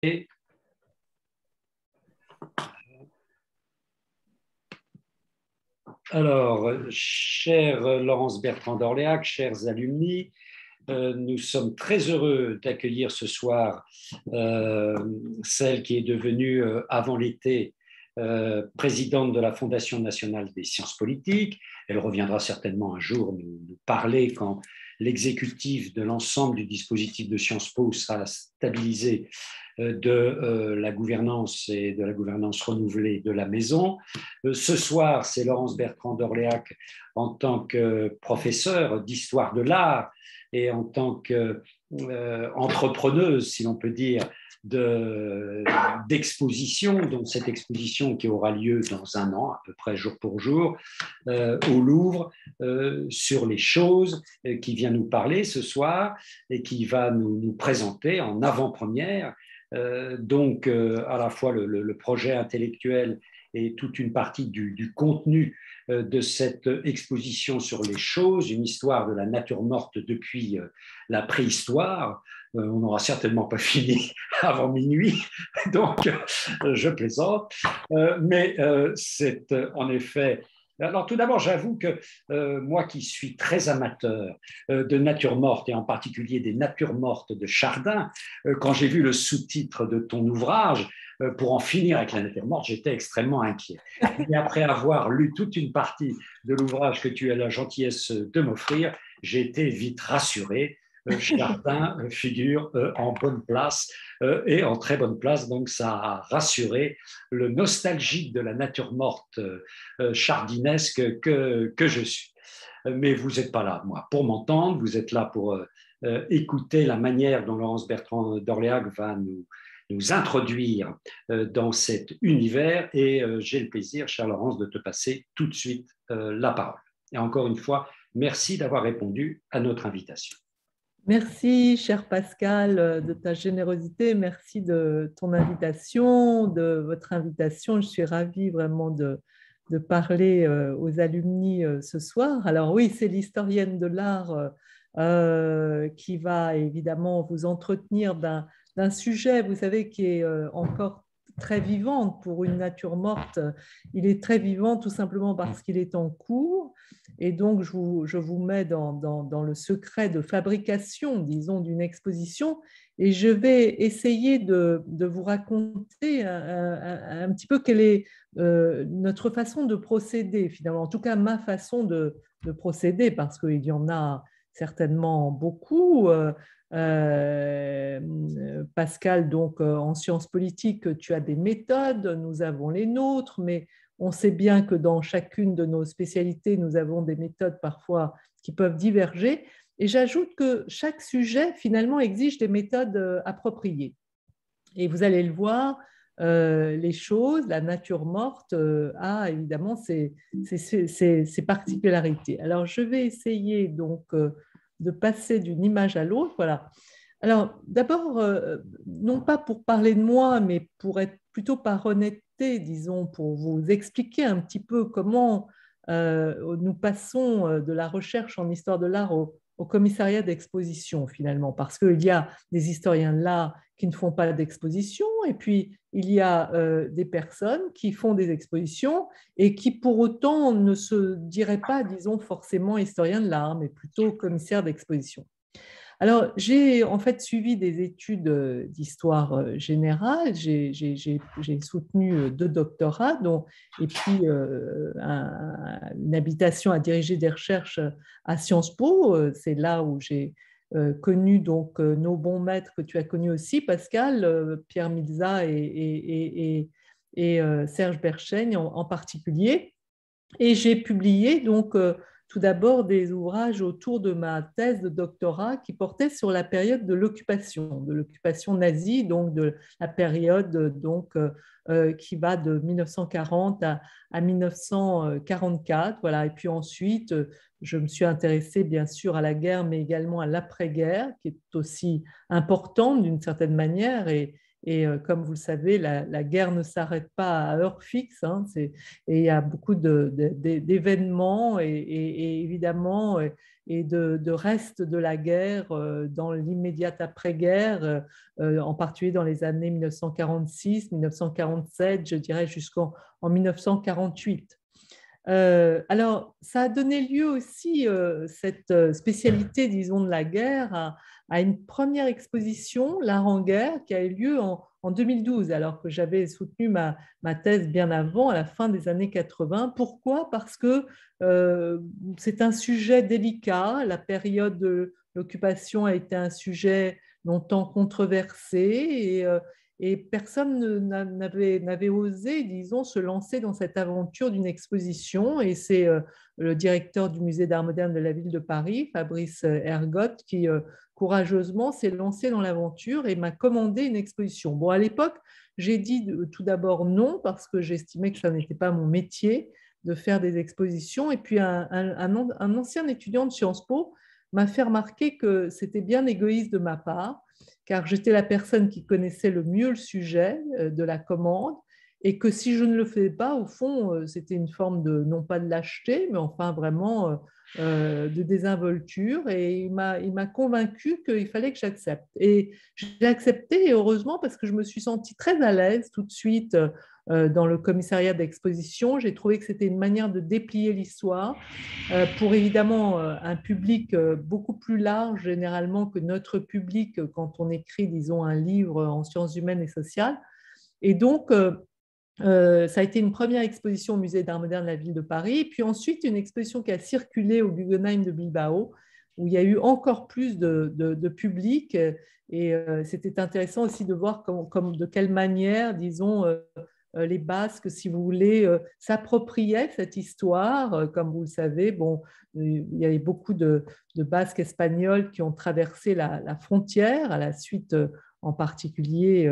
Et alors, cher Laurence Bertrand d'Orléac, chers alumni, nous sommes très heureux d'accueillir ce soir celle qui est devenue, avant l'été, présidente de la Fondation nationale des sciences politiques. Elle reviendra certainement un jour nous parler quand l'exécutif de l'ensemble du dispositif de Sciences Po sera stabilisé de la gouvernance et de la gouvernance renouvelée de la maison. Ce soir, c'est Laurence Bertrand d'Orléac en tant que professeure d'histoire de l'art et en tant qu'entrepreneuse, si l'on peut dire, d'exposition, dont cette exposition qui aura lieu dans un an, à peu près jour pour jour, au Louvre, sur les choses, qui vient nous parler ce soir et qui va nous présenter en avant-première donc à la fois le projet intellectuel et toute une partie du contenu de cette exposition sur les choses, une histoire de la nature morte depuis la préhistoire. On n'aura certainement pas fini avant minuit, donc je plaisante. Mais c'est en effet... Alors tout d'abord, j'avoue que moi qui suis très amateur de nature morte, et en particulier des natures mortes de Chardin, quand j'ai vu le sous-titre de ton ouvrage, pour en finir avec la nature morte, j'étais extrêmement inquiet. Et après avoir lu toute une partie de l'ouvrage que tu as la gentillesse de m'offrir, j'ai été vite rassuré. Chardin figure en bonne place et en très bonne place, donc ça a rassuré le nostalgique de la nature morte chardinesque que je suis. Mais vous n'êtes pas là, moi, pour m'entendre, vous êtes là pour écouter la manière dont Laurence Bertrand d'Orléac va nous introduire dans cet univers et j'ai le plaisir, chère Laurence, de te passer tout de suite la parole. Et encore une fois, merci d'avoir répondu à notre invitation. Merci, cher Pascal, de ta générosité. Merci de ton invitation, de votre invitation. Je suis ravie vraiment de parler aux alumni ce soir. Alors oui, c'est l'historienne de l'art qui va évidemment vous entretenir d'un sujet, vous savez, qui est encore très vivant pour une nature morte. Il est très vivant tout simplement parce qu'il est en cours. Et donc, je vous mets dans le secret de fabrication, disons, d'une exposition. Et je vais essayer de vous raconter un petit peu quelle est notre façon de procéder, finalement. En tout cas, ma façon de procéder, parce qu'il y en a certainement beaucoup. Pascal, donc en sciences politiques, tu as des méthodes, nous avons les nôtres, mais on sait bien que dans chacune de nos spécialités, nous avons des méthodes parfois qui peuvent diverger. Et j'ajoute que chaque sujet, finalement, exige des méthodes appropriées. Et vous allez le voir, les choses, la nature morte a évidemment ses particularités. Alors, je vais essayer donc de passer d'une image à l'autre. Voilà. Alors, d'abord, non pas pour parler de moi, mais pour être plutôt par honnêteté, disons, pour vous expliquer un petit peu comment nous passons de la recherche en histoire de l'art au commissariat d'exposition, finalement, parce qu'il y a des historiens de l'art qui ne font pas d'exposition, et puis il y a des personnes qui font des expositions et qui, pour autant, ne se diraient pas, disons, forcément historiens de l'art, mais plutôt commissaires d'exposition. Alors, j'ai en fait suivi des études d'histoire générale. J'ai soutenu 2 doctorats, et puis une habilitation à diriger des recherches à Sciences Po. C'est là où j'ai connu donc nos bons maîtres que tu as connus aussi, Pascal, Pierre Milza et Serge Berchaigne en particulier. Et j'ai publié donc tout d'abord des ouvrages autour de ma thèse de doctorat qui portait sur la période de l'occupation nazie, donc de la période donc, qui va de 1940 à 1944. Voilà. Et puis ensuite, je me suis intéressée bien sûr à la guerre, mais également à l'après-guerre, qui est aussi importante d'une certaine manière. comme vous le savez, la guerre ne s'arrête pas à heure fixe, hein, et il y a beaucoup d'événements et évidemment et de restes de la guerre dans l'immédiate après-guerre, en particulier dans les années 1946, 1947, je dirais jusqu'en 1948. Alors, ça a donné lieu aussi, cette spécialité, disons, de la guerre, à une première exposition, L'art en guerre, qui a eu lieu en 2012, alors que j'avais soutenu ma thèse bien avant, à la fin des années 80. Pourquoi? Parce que c'est un sujet délicat. La période de l'occupation a été un sujet longtemps controversé et personne n'avait osé, disons, se lancer dans cette aventure d'une exposition. Et c'est le directeur du Musée d'Art moderne de la ville de Paris, Fabrice Ergotte, qui courageusement s'est lancé dans l'aventure et m'a commandé une exposition. Bon, à l'époque, j'ai dit tout d'abord non, parce que j'estimais que ça n'était pas mon métier de faire des expositions. Et puis un ancien étudiant de Sciences Po m'a fait remarquer que c'était bien égoïste de ma part, car j'étais la personne qui connaissait le mieux le sujet de la commande, et que si je ne le faisais pas, au fond, c'était une forme de, non pas de lâcheté, mais enfin vraiment de désinvolture. Et il m'a convaincu qu'il fallait que j'accepte. Et j'ai accepté, et heureusement, parce que je me suis sentie très à l'aise tout de suite dans le commissariat d'exposition. J'ai trouvé que c'était une manière de déplier l'histoire pour évidemment un public beaucoup plus large généralement que notre public quand on écrit, disons, un livre en sciences humaines et sociales. Et donc, ça a été une première exposition au Musée d'Art moderne de la ville de Paris, puis ensuite une exposition qui a circulé au Guggenheim de Bilbao, où il y a eu encore plus de public. Et c'était intéressant aussi de voir de quelle manière, disons, les Basques, si vous voulez, s'appropriaient cette histoire. Comme vous le savez, bon, il y avait beaucoup de Basques espagnols qui ont traversé la frontière à la suite, en particulier,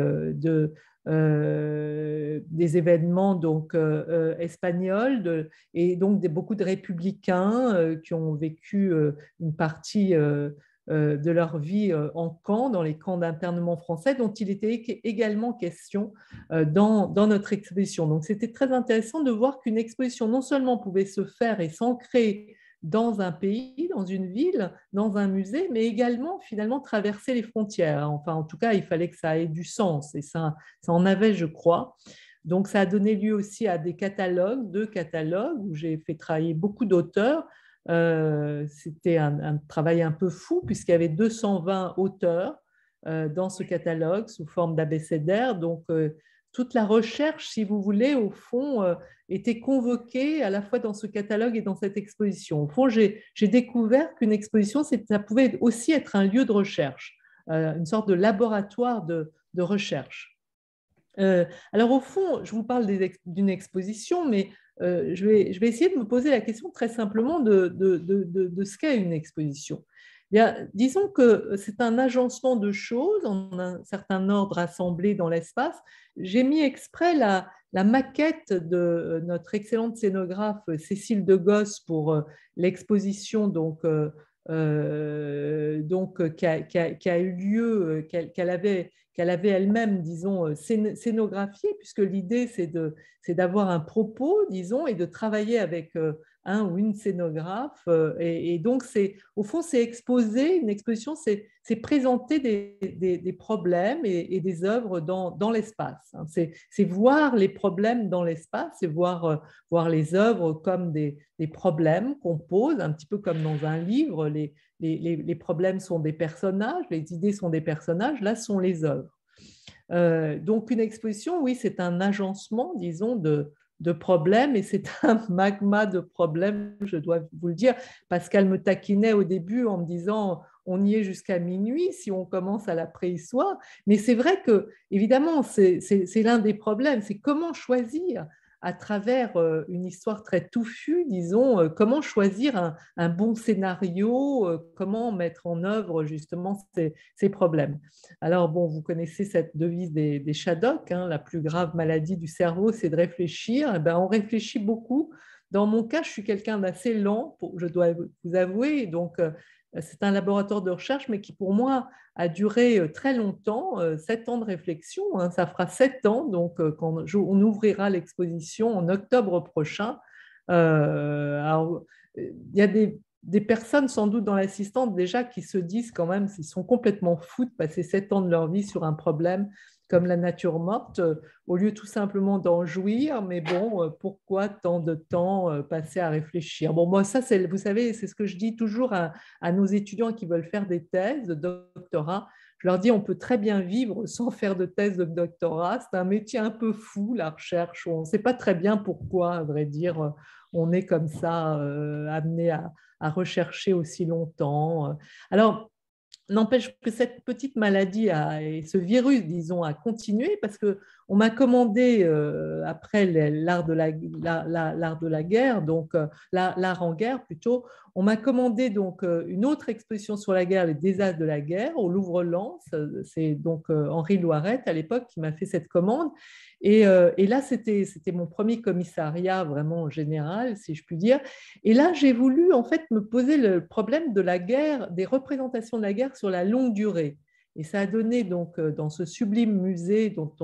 des événements donc, espagnols, et donc beaucoup de républicains qui ont vécu une partie de leur vie en camp, dans les camps d'internement français, dont il était également question dans notre exposition. Donc c'était très intéressant de voir qu'une exposition non seulement pouvait se faire et s'ancrer dans un pays, dans une ville, dans un musée, mais également finalement traverser les frontières. Enfin, en tout cas, il fallait que ça ait du sens, et ça en avait, je crois. Donc, ça a donné lieu aussi à des catalogues, 2 catalogues, où j'ai fait travailler beaucoup d'auteurs. C'était un travail un peu fou, puisqu'il y avait 220 auteurs dans ce catalogue sous forme d'abécédaire. Donc, toute la recherche, si vous voulez, au fond, était convoquée à la fois dans ce catalogue et dans cette exposition. Au fond, j'ai découvert qu'une exposition, ça pouvait aussi être un lieu de recherche, une sorte de laboratoire de recherche. Alors, au fond, je vous parle d'une exposition, mais je vais essayer de me poser la question très simplement de ce qu'est une exposition. Bien, disons que c'est un agencement de choses en un certain ordre assemblé dans l'espace. J'ai mis exprès la maquette de notre excellente scénographe Cécile de Gosse pour l'exposition qui a eu lieu, qu'elle avait elle-même, disons, scénographié, puisque l'idée, c'est d'avoir un propos, disons, et de travailler avec un ou une scénographe. Et donc, au fond, c'est exposer, une exposition, c'est présenter des problèmes et des œuvres dans l'espace. C'est voir les problèmes dans l'espace, c'est voir les œuvres comme des problèmes qu'on pose, un petit peu comme dans un livre. Les problèmes sont des personnages, les idées sont des personnages, là sont les œuvres. Donc une exposition, oui, c'est un agencement, disons, de problèmes, et c'est un magma de problèmes, je dois vous le dire. Pascal me taquinait au début en me disant on y est jusqu'à minuit si on commence à la préhistoire, mais c'est vrai que, évidemment, c'est l'un des problèmes, c'est comment choisir à travers une histoire très touffue, disons, comment choisir un bon scénario, comment mettre en œuvre justement ces problèmes. Alors, bon, vous connaissez cette devise des Shadocks, hein, la plus grave maladie du cerveau, c'est de réfléchir. Eh bien, on réfléchit beaucoup. Dans mon cas, je suis quelqu'un d'assez lent, je dois vous avouer. Donc, C'est un laboratoire de recherche, mais qui pour moi a duré très longtemps, 7 ans de réflexion. Hein, ça fera 7 ans, donc quand on ouvrira l'exposition en octobre prochain. Alors, il y a des personnes sans doute dans l'assistante déjà qui se disent quand même, s'ils sont complètement fous de passer 7 ans de leur vie sur un problème comme la nature morte, au lieu tout simplement d'en jouir, mais bon, pourquoi tant de temps passé à réfléchir? Bon, moi, ça, vous savez, c'est ce que je dis toujours à nos étudiants qui veulent faire des thèses de doctorat. Je leur dis, on peut très bien vivre sans faire de thèse de doctorat. C'est un métier un peu fou, la recherche. On ne sait pas très bien pourquoi, à vrai dire, on est comme ça amené à rechercher aussi longtemps. Alors, n'empêche que cette petite maladie et ce virus, disons, a continué parce qu'on m'a commandé, après l'art de l'art de la guerre, donc l'art en guerre plutôt, on m'a commandé donc une autre exposition sur la guerre, les désastres de la guerre, au Louvre-Lens. C'est donc Henri Loiret à l'époque qui m'a fait cette commande. Et là, c'était mon premier commissariat vraiment général, si je puis dire. Et là, j'ai voulu en fait me poser le problème de la guerre, des représentations de la guerre sur la longue durée. Et ça a donné donc dans ce sublime musée dont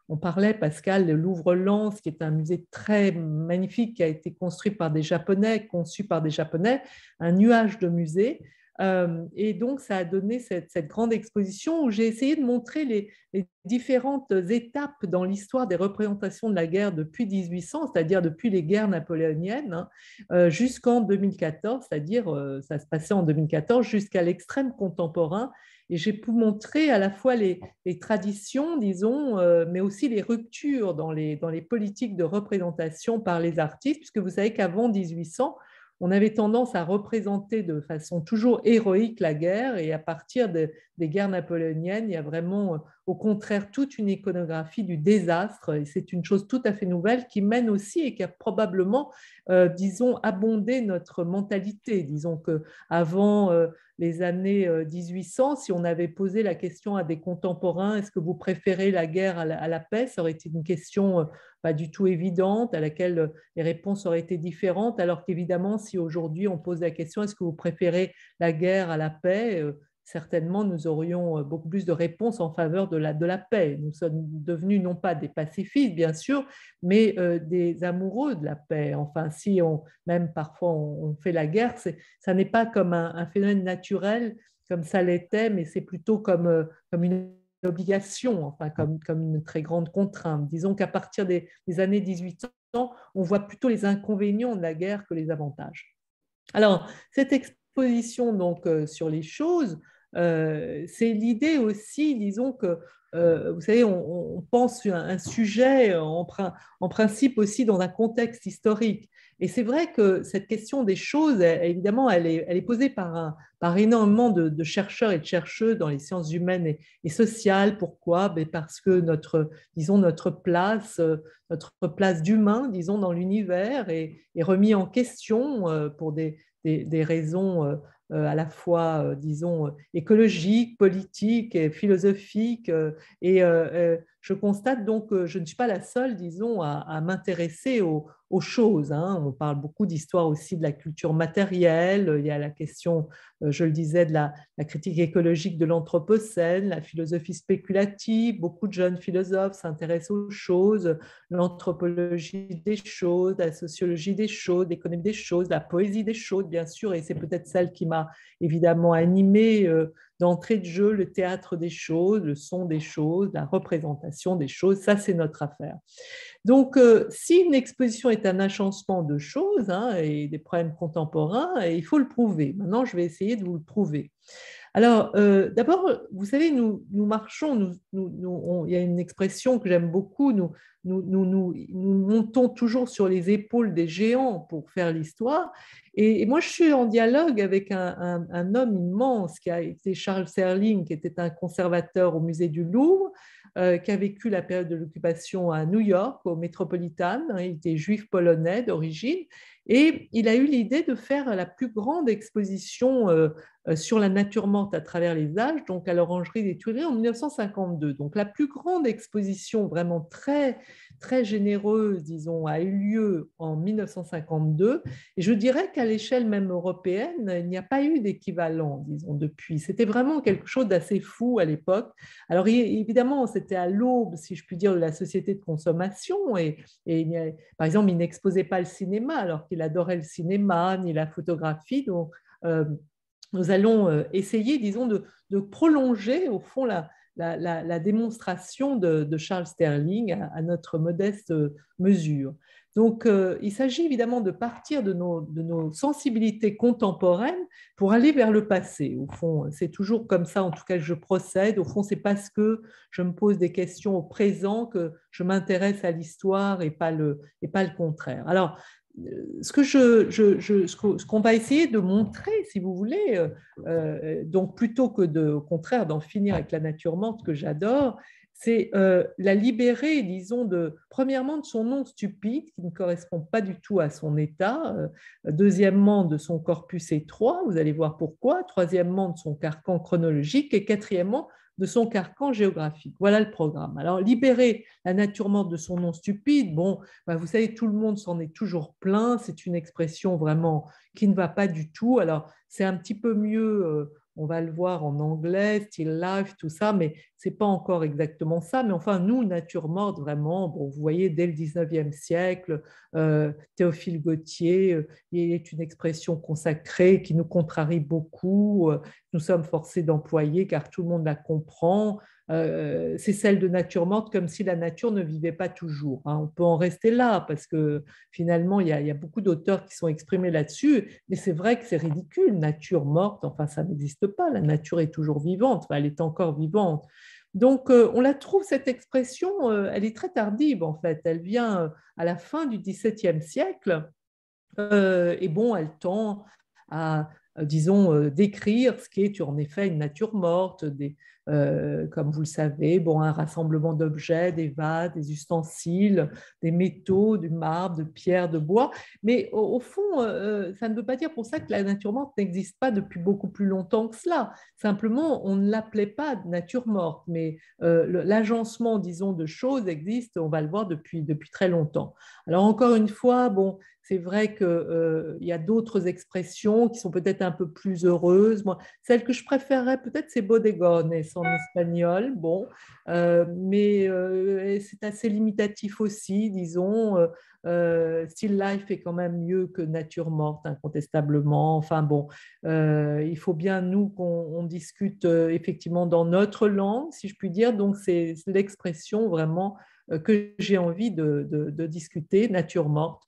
on parlait, Pascal, le Louvre-Lens, qui est un musée très magnifique, qui a été construit par des Japonais, conçu par des Japonais, un nuage de musées. Et donc, ça a donné cette grande exposition où j'ai essayé de montrer les différentes étapes dans l'histoire des représentations de la guerre depuis 1800, c'est-à-dire depuis les guerres napoléoniennes, hein, jusqu'en 2014, c'est-à-dire ça se passait en 2014 jusqu'à l'extrême contemporain. Et j'ai pu montrer à la fois les traditions, disons, mais aussi les ruptures dans les politiques de représentation par les artistes, puisque vous savez qu'avant 1800, on avait tendance à représenter de façon toujours héroïque la guerre, et à partir des guerres napoléoniennes, il y a vraiment, au contraire, toute une iconographie du désastre, et c'est une chose tout à fait nouvelle qui mène aussi et qui a probablement, disons, abondé notre mentalité. Disons qu'avant les années 1800, si on avait posé la question à des contemporains, est-ce que vous préférez la guerre à la paix, ça aurait été une question pas du tout évidente, à laquelle les réponses auraient été différentes, alors qu'évidemment, si aujourd'hui on pose la question, est-ce que vous préférez la guerre à la paix, certainement nous aurions beaucoup plus de réponses en faveur de la paix. Nous sommes devenus non pas des pacifistes, bien sûr, mais des amoureux de la paix. Enfin, si même parfois on fait la guerre, ça n'est pas comme un phénomène naturel, comme ça l'était, mais c'est plutôt comme une obligation, enfin comme une très grande contrainte. Disons qu'à partir des années 1800, on voit plutôt les inconvénients de la guerre que les avantages. Alors, cette exposition donc sur les choses, c'est l'idée aussi, disons que, vous savez, on pense un sujet en principe aussi dans un contexte historique. Et c'est vrai que cette question des choses, évidemment, elle est posée par énormément de chercheurs et de chercheuses dans les sciences humaines et sociales. Pourquoi? Ben parce que disons, notre place d'humain, disons, dans l'univers est remise en question pour des raisons à la fois, disons, écologiques, politiques et philosophiques. Et je constate donc que je ne suis pas la seule, disons, à m'intéresser aux choses. Hein. On parle beaucoup d'histoire aussi de la culture matérielle. Il y a la question, je le disais, de la critique écologique de l'anthropocène, la philosophie spéculative. Beaucoup de jeunes philosophes s'intéressent aux choses, l'anthropologie des choses, la sociologie des choses, l'économie des choses, la poésie des choses, bien sûr, et c'est peut-être celle qui m'a évidemment animée d'entrée de jeu, le théâtre des choses, le son des choses, la représentation des choses, ça c'est notre affaire. Donc, si une exposition est un agencement de choses, hein, et des problèmes contemporains, il faut le prouver. Maintenant, je vais essayer de vous le prouver. Alors, d'abord, vous savez, nous marchons, il y a une expression que j'aime beaucoup, nous montons toujours sur les épaules des géants pour faire l'histoire. Et moi, je suis en dialogue avec un homme immense qui a été Charles Serling, qui était un conservateur au musée du Louvre, qui a vécu la période de l'occupation à New York, au Metropolitan. Il était juif polonais d'origine. Et il a eu l'idée de faire la plus grande exposition sur la nature morte à travers les âges, donc à l'Orangerie des Tuileries en 1952. Donc la plus grande exposition vraiment très, très généreuse, disons, a eu lieu en 1952. Et je dirais qu'à l'échelle même européenne, il n'y a pas eu d'équivalent, disons, depuis. C'était vraiment quelque chose d'assez fou à l'époque. Alors évidemment, c'était à l'aube, si je puis dire, de la société de consommation. Et par exemple, il n'exposait pas le cinéma, alors qu'il adorait le cinéma, ni la photographie. Donc, nous allons essayer, disons, de prolonger, au fond, la démonstration de Charles Sterling à notre modeste mesure. Donc, il s'agit évidemment de partir de nos sensibilités contemporaines pour aller vers le passé. Au fond, c'est toujours comme ça, en tout cas, que je procède. Au fond, c'est parce que je me pose des questions au présent que je m'intéresse à l'histoire et pas le contraire. Alors, ce qu'on va essayer de montrer, si vous voulez, donc plutôt que au contraire d'en finir avec la nature morte que j'adore, c'est la libérer, disons, premièrement de son nom stupide qui ne correspond pas du tout à son état, deuxièmement de son corpus étroit, vous allez voir pourquoi, troisièmement de son carcan chronologique et quatrièmement de son carcan géographique. Voilà le programme. Alors, libérer la nature morte de son nom stupide, bon, ben, vous savez, tout le monde s'en est toujours plaint, c'est une expression vraiment qui ne va pas du tout. Alors, c'est un petit peu mieux, on va le voir en anglais, still life, tout ça, mais ce n'est pas encore exactement ça. Mais enfin, nous, nature morte, vraiment, bon, vous voyez, dès le 19e siècle, Théophile Gautier, il est une expression consacrée qui nous contrarie beaucoup. Nous sommes forcés d'employer car tout le monde la comprend. C'est celle de nature morte, comme si la nature ne vivait pas toujours. Hein. On peut en rester là, parce que finalement, il y a beaucoup d'auteurs qui sont exprimés là-dessus, mais c'est vrai que c'est ridicule, nature morte, enfin, ça n'existe pas, la nature est toujours vivante, enfin, elle est encore vivante. Donc, on la trouve, cette expression, elle est très tardive, en fait, elle vient à la fin du XVIIe siècle, et bon, elle tend à, disons, décrire ce qui est en effet une nature morte, comme vous le savez, bon, un rassemblement d'objets, des vases, des ustensiles, des métaux, du marbre, de pierre, de bois. Mais au fond, ça ne veut pas dire pour ça que la nature morte n'existe pas depuis beaucoup plus longtemps que cela. Simplement, on ne l'appelait pas nature morte, mais l'agencement, disons, de choses existe, on va le voir depuis très longtemps. Alors encore une fois, bon, c'est vrai qu'il y a d'autres expressions qui sont peut-être un peu plus heureuses. Moi, celle que je préférerais peut-être, c'est bodegones en espagnol. Bon, mais c'est assez limitatif aussi, disons. Still life est quand même mieux que nature morte, incontestablement. Enfin bon, il faut bien, nous, qu'on discute effectivement dans notre langue, si je puis dire. Donc, c'est l'expression vraiment que j'ai envie de discuter, nature morte.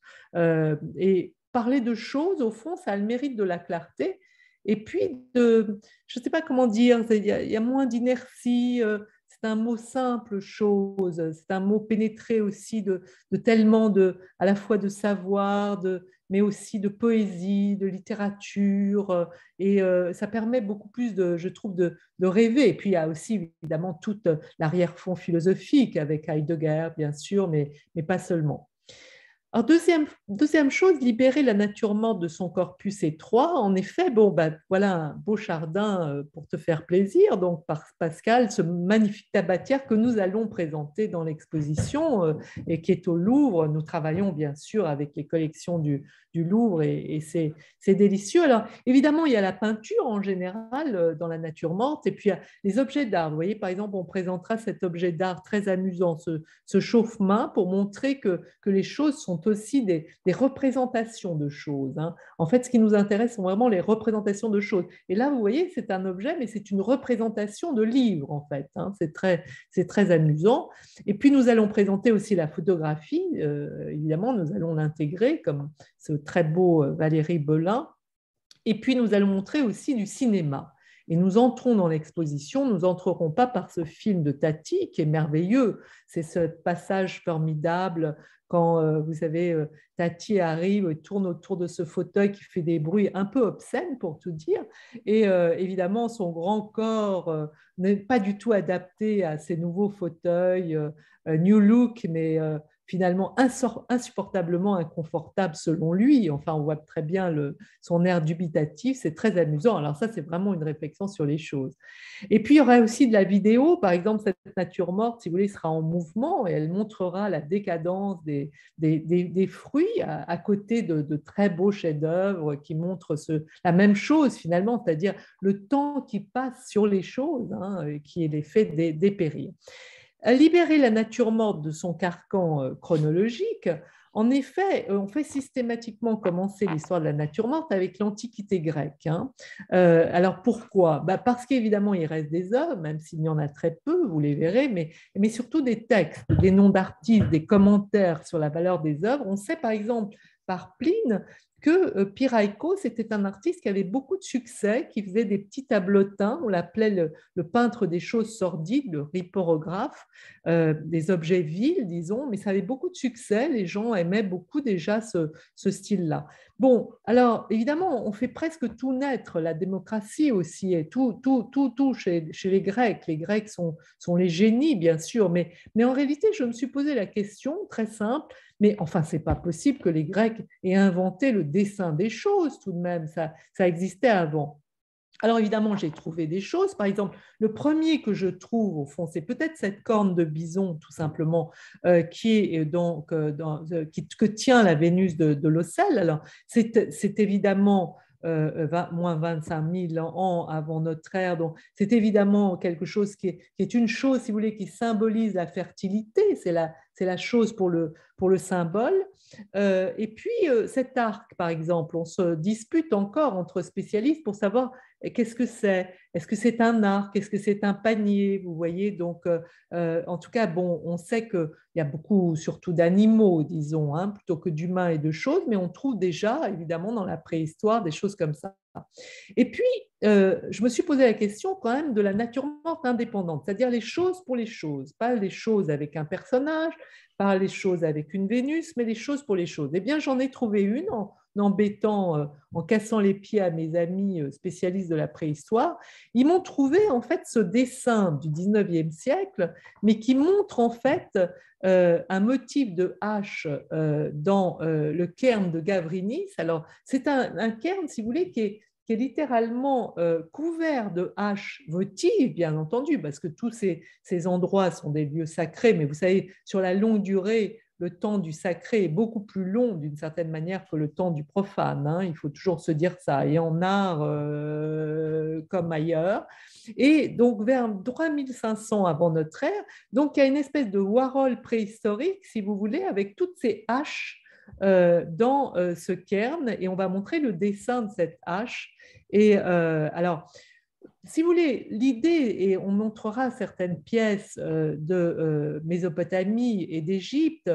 Et parler de choses, au fond, ça a le mérite de la clarté. Et puis, je ne sais pas comment dire, il y a moins d'inertie. C'est un mot simple, chose. C'est un mot pénétré aussi de tellement à la fois de savoir, mais aussi de poésie, de littérature. Et ça permet beaucoup plus, je trouve, de rêver. Et puis, il y a aussi évidemment tout l'arrière-fond philosophique avec Heidegger, bien sûr, mais pas seulement. Alors, deuxième chose, libérer la nature morte de son corpus étroit. En effet, bon, ben, voilà un beau jardin pour te faire plaisir. Donc, par Pascal, ce magnifique tabatière que nous allons présenter dans l'exposition et qui est au Louvre. Nous travaillons bien sûr avec les collections du Louvre et c'est délicieux. Alors, évidemment, il y a la peinture en général dans la nature morte et puis il y a les objets d'art. Vous voyez, par exemple, on présentera cet objet d'art très amusant, ce chauffe-main, pour montrer que les choses sont aussi des représentations de choses. Hein. En fait, ce qui nous intéresse sont vraiment les représentations de choses. Et là, vous voyez, c'est un objet, mais c'est une représentation de livre, en fait. Hein. C'est très amusant. Et puis, nous allons présenter aussi la photographie. Évidemment, nous allons l'intégrer, comme ce très beau Valérie Belin. Et puis, nous allons montrer aussi du cinéma. Et nous entrons dans l'exposition, nous n'entrerons pas par ce film de Tati qui est merveilleux. C'est ce passage formidable quand, vous savez, Tati arrive et tourne autour de ce fauteuil qui fait des bruits un peu obscènes, pour tout dire. Et évidemment, son grand corps n'est pas du tout adapté à ces nouveaux fauteuils New Look, mais finalement insupportablement inconfortable selon lui. Enfin, on voit très bien son air dubitatif, c'est très amusant. Alors ça, c'est vraiment une réflexion sur les choses. Et puis, il y aura aussi de la vidéo. Par exemple, cette nature morte, si vous voulez, sera en mouvement et elle montrera la décadence des fruits à côté de très beaux chefs-d'œuvre qui montrent la même chose finalement, c'est-à-dire le temps qui passe sur les choses, hein, qui est l'effet dépérir. Libérer la nature morte de son carcan chronologique, en effet, on fait systématiquement commencer l'histoire de la nature morte avec l'Antiquité grecque. Hein. Alors pourquoi? Parce qu'évidemment, il reste des œuvres, même s'il y en a très peu, vous les verrez, mais surtout des textes, des noms d'artistes, des commentaires sur la valeur des œuvres. On sait par exemple par Pline que Pyrrhaikos était un artiste qui avait beaucoup de succès, qui faisait des petits tableautins, on l'appelait le peintre des choses sordides, le riporographe, des objets vils, disons, mais ça avait beaucoup de succès, les gens aimaient beaucoup déjà ce style-là. Bon, alors évidemment, on fait presque tout naître, la démocratie aussi, et tout chez les Grecs. Les Grecs sont les génies, bien sûr, mais en réalité, je me suis posé la question très simple, mais enfin, ce n'est pas possible que les Grecs aient inventé le dessin des choses tout de même, ça existait avant. Alors évidemment, j'ai trouvé des choses. Par exemple, le premier que je trouve, au fond, c'est peut-être cette corne de bison, tout simplement, qui est donc, que tient la Vénus de Locelle. Alors, c'est évidemment moins 25 000 ans avant notre ère. Donc, c'est évidemment quelque chose qui est une chose, si vous voulez, qui symbolise la fertilité. C'est la chose pour le symbole. Et puis, cet arc, par exemple, on se dispute encore entre spécialistes pour savoir qu'est-ce que c'est. Est-ce que c'est un arc? Est-ce que c'est un panier? Vous voyez, donc, en tout cas, bon, on sait qu'il y a beaucoup, surtout d'animaux, disons, hein, plutôt que d'humains et de choses, mais on trouve déjà, évidemment, dans la préhistoire, des choses comme ça. Et puis, je me suis posé la question quand même de la nature morte indépendante, c'est-à-dire les choses pour les choses, pas les choses avec un personnage, pas les choses avec une Vénus, mais les choses pour les choses. Eh bien, j'en ai trouvé une en embêtant, en cassant les pieds à mes amis spécialistes de la préhistoire. Ils m'ont trouvé en fait ce dessin du 19e siècle, mais qui montre en fait un motif de hache dans le cairn de Gavrinis. Alors, c'est un cairn, si vous voulez, qui est littéralement couvert de haches votives, bien entendu, parce que tous ces endroits sont des lieux sacrés, mais vous savez, sur la longue durée, le temps du sacré est beaucoup plus long d'une certaine manière que le temps du profane. Hein, il faut toujours se dire ça, et en art comme ailleurs. Et donc, vers 3500 avant notre ère, donc il y a une espèce de warhol préhistorique, si vous voulez, avec toutes ces haches dans ce cairn, et on va montrer le dessin de cette hache. Et alors, si vous voulez, l'idée, et on montrera certaines pièces de Mésopotamie et d'Égypte,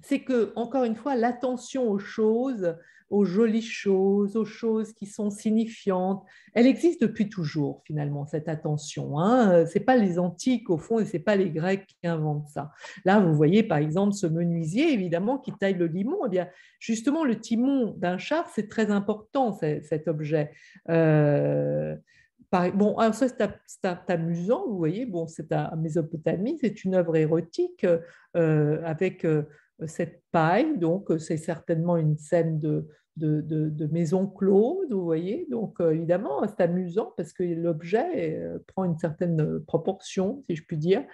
c'est que, encore une fois, l'attention aux choses, aux jolies choses, aux choses qui sont signifiantes, elle existe depuis toujours, finalement, cette attention. Hein. Ce n'est pas les antiques, au fond, et ce n'est pas les Grecs qui inventent ça. Là, vous voyez, par exemple, ce menuisier, évidemment, qui taille le limon. Eh bien, justement, le timon d'un char, c'est très important, cet objet. Bon, alors ça, c'est amusant, vous voyez, bon, c'est à Mésopotamie, c'est une œuvre érotique avec cette paille, donc c'est certainement une scène de maison close, vous voyez, donc évidemment, c'est amusant parce que l'objet prend une certaine proportion, si je puis dire.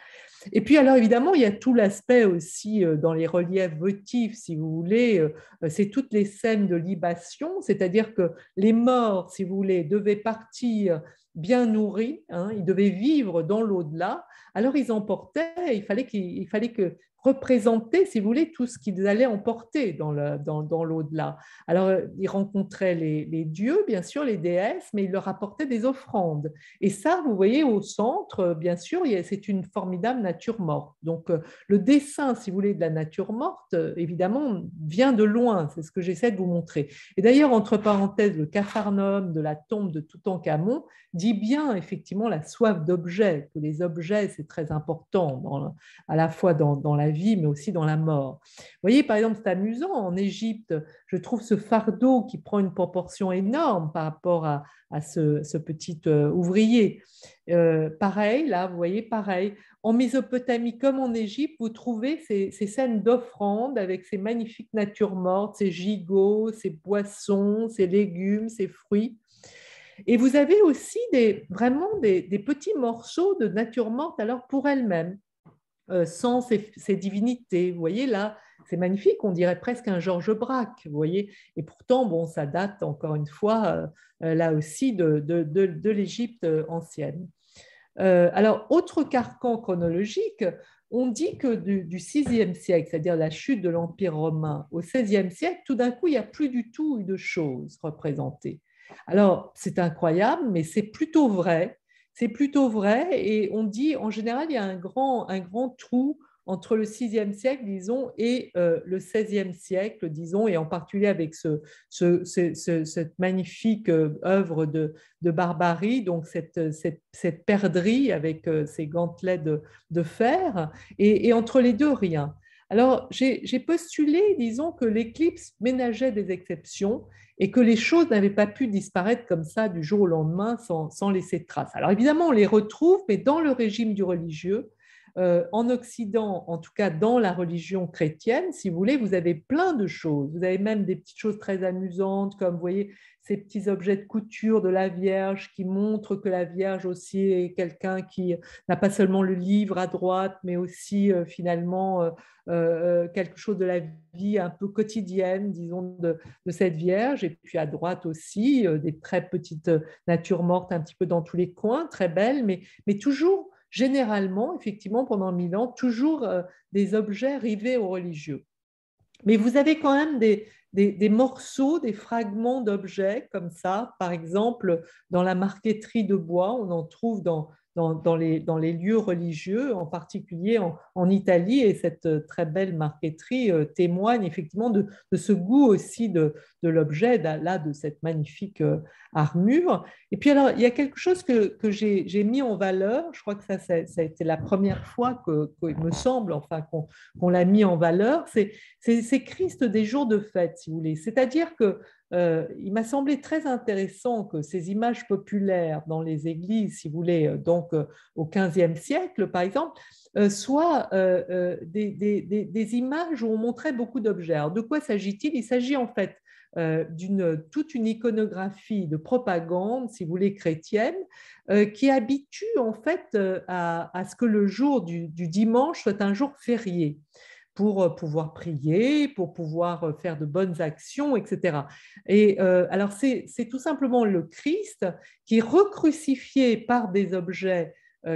Et puis alors évidemment, il y a tout l'aspect aussi dans les reliefs votifs, si vous voulez, c'est toutes les scènes de libation, c'est-à-dire que les morts, si vous voulez, devaient partir bien nourris, hein, ils devaient vivre dans l'au-delà, alors ils emportaient, il fallait que représenter, si vous voulez, tout ce qu'ils allaient emporter dans l'au-delà. Alors, ils rencontraient les dieux, bien sûr, les déesses, mais ils leur apportaient des offrandes. Et ça, vous voyez, au centre, bien sûr, c'est une formidable nature morte. Donc, le dessin, si vous voulez, de la nature morte, évidemment, vient de loin. C'est ce que j'essaie de vous montrer. Et d'ailleurs, entre parenthèses, le Capharnaüm de la tombe de Toutankhamon dit bien, effectivement, la soif d'objets, que les objets, c'est très important à la fois dans la vie, mais aussi dans la mort. Vous voyez, par exemple, c'est amusant, en Égypte, je trouve ce fardeau qui prend une proportion énorme par rapport à ce petit ouvrier. Pareil, là, vous voyez, pareil. En Mésopotamie comme en Égypte, vous trouvez ces scènes d'offrande avec ces magnifiques natures mortes, ces gigots, ces poissons, ces légumes, ces fruits. Et vous avez aussi vraiment des petits morceaux de nature morte, alors pour elle-même, sans ces divinités. Vous voyez là, c'est magnifique, on dirait presque un Georges Braque, vous voyez. Et pourtant, bon, ça date encore une fois, là aussi, de l'Égypte ancienne. Alors, autre carcan chronologique, on dit que du VIe siècle, c'est-à-dire la chute de l'Empire romain, au XVIe siècle, tout d'un coup, il n'y a plus du tout eu de choses représentées. Alors, c'est incroyable, mais c'est plutôt vrai. C'est plutôt vrai, et on dit, en général, il y a un grand trou entre le VIe siècle, disons, et le XVIe siècle, disons, et en particulier avec cette magnifique œuvre de barbarie, donc cette perdrix avec ces gantelets de fer, et entre les deux, rien. Alors, j'ai postulé, disons, que l'éclipse ménageait des exceptions et que les choses n'avaient pas pu disparaître comme ça du jour au lendemain sans laisser de traces. Alors, évidemment, on les retrouve, mais dans le régime du religieux, en Occident, en tout cas dans la religion chrétienne, si vous voulez, vous avez plein de choses. Vous avez même des petites choses très amusantes, comme vous voyez ces petits objets de couture de la Vierge qui montrent que la Vierge aussi est quelqu'un qui n'a pas seulement le livre à droite, mais aussi finalement quelque chose de la vie un peu quotidienne, disons, de cette Vierge. Et puis à droite aussi, des très petites natures mortes un petit peu dans tous les coins, très belles, mais toujours généralement, effectivement, pendant 1000 ans, toujours des objets rivés aux religieux. Mais vous avez quand même des morceaux, des fragments d'objets comme ça. Par exemple, dans la marqueterie de bois, on en trouve dans les lieux religieux, en particulier en Italie. Et cette très belle marqueterie témoigne effectivement de ce goût aussi de l'objet, là, de cette magnifique armure. Et puis alors, il y a quelque chose que j'ai mis en valeur. Je crois que ça a été la première fois qu'il me semble, enfin, qu'on l'a mis en valeur. C'est Christ des jours de fête, si vous voulez. C'est-à-dire que il m'a semblé très intéressant que ces images populaires dans les églises, si vous voulez, donc au XVe siècle, par exemple, soient des images où on montrait beaucoup d'objets. Alors, de quoi s'agit-il? Il s'agit en fait toute une iconographie de propagande, si vous voulez, chrétienne, qui habitue en fait à ce que le jour du dimanche soit un jour férié pour pouvoir prier, pour pouvoir faire de bonnes actions, etc. Et alors, c'est tout simplement le Christ qui est recrucifié par des objets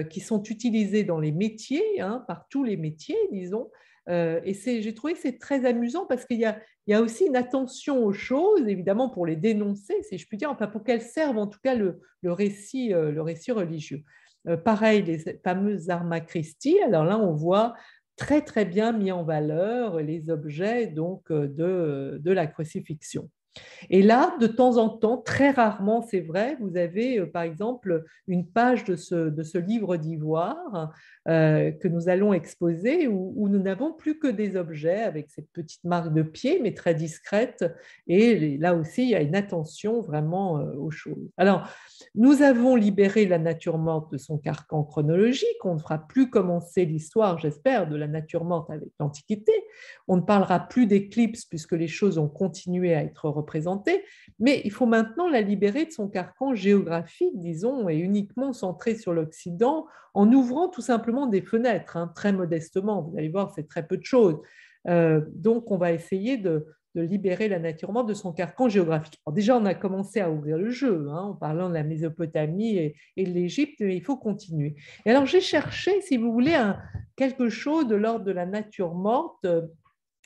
qui sont utilisés dans les métiers, hein, par tous les métiers, disons. Et j'ai trouvé que c'est très amusant parce qu'il y a aussi une attention aux choses, évidemment, pour les dénoncer, si je puis dire, enfin, pour qu'elles servent en tout cas le récit religieux. Pareil, les fameuses Arma Christi, alors là, on voit très très bien mis en valeur les objets donc de la crucifixion. Et là, de temps en temps, très rarement, c'est vrai, vous avez par exemple une page de ce livre d'ivoire que nous allons exposer où nous n'avons plus que des objets avec ces petites marques de pied, mais très discrètes. Et là aussi, il y a une attention vraiment aux choses. Alors, nous avons libéré la nature morte de son carcan chronologique. On ne fera plus commencer l'histoire, j'espère, de la nature morte avec l'Antiquité. On ne parlera plus d'éclipses puisque les choses ont continué à être représentées, mais il faut maintenant la libérer de son carcan géographique, disons, et uniquement centré sur l'Occident, en ouvrant tout simplement des fenêtres, hein, très modestement. Vous allez voir, c'est très peu de choses. Donc, on va essayer de libérer la nature morte de son carcan géographique. Alors déjà, on a commencé à ouvrir le jeu, hein, en parlant de la Mésopotamie et de l'Égypte, mais il faut continuer. Et alors, j'ai cherché, si vous voulez, quelque chose de l'ordre de la nature morte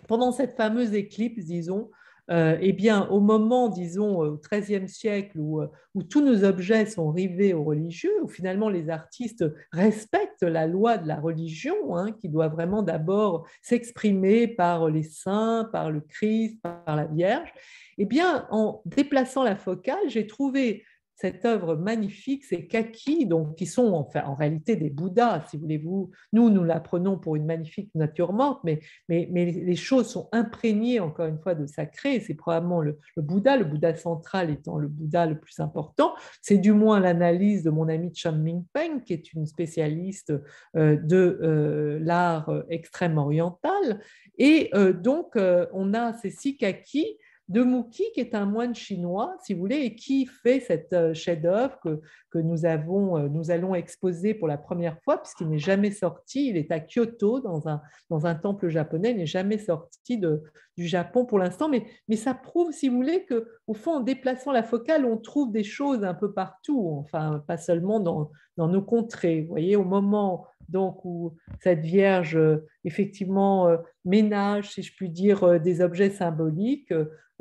pendant cette fameuse éclipse, disons. Eh bien, au moment, disons, au XIIIe siècle, où tous nos objets sont rivés aux religieux, où finalement les artistes respectent la loi de la religion, hein, qui doit vraiment d'abord s'exprimer par les saints, par le Christ, par la Vierge, eh bien, en déplaçant la focale, j'ai trouvé cette œuvre magnifique, ces kakis, donc, qui sont enfin, en réalité des Bouddhas, si voulez-vous. Nous la prenons pour une magnifique nature morte, mais les choses sont imprégnées, encore une fois, de sacré. C'est probablement le Bouddha central étant le Bouddha le plus important. C'est du moins l'analyse de mon ami Chan Mingpeng, qui est une spécialiste de l'art extrême oriental. Et donc, on a ces 6 kakis de Muki, qui est un moine chinois, si vous voulez, et qui fait cette chef-d'œuvre que nous allons exposer pour la première fois, puisqu'il n'est jamais sorti. Il est à Kyoto, dans un temple japonais. Il n'est jamais sorti du Japon pour l'instant, mais ça prouve, si vous voulez, qu'au fond, en déplaçant la focale, on trouve des choses un peu partout, enfin, pas seulement dans nos contrées. Vous voyez, au moment donc, où cette Vierge, effectivement, ménage, si je puis dire, des objets symboliques,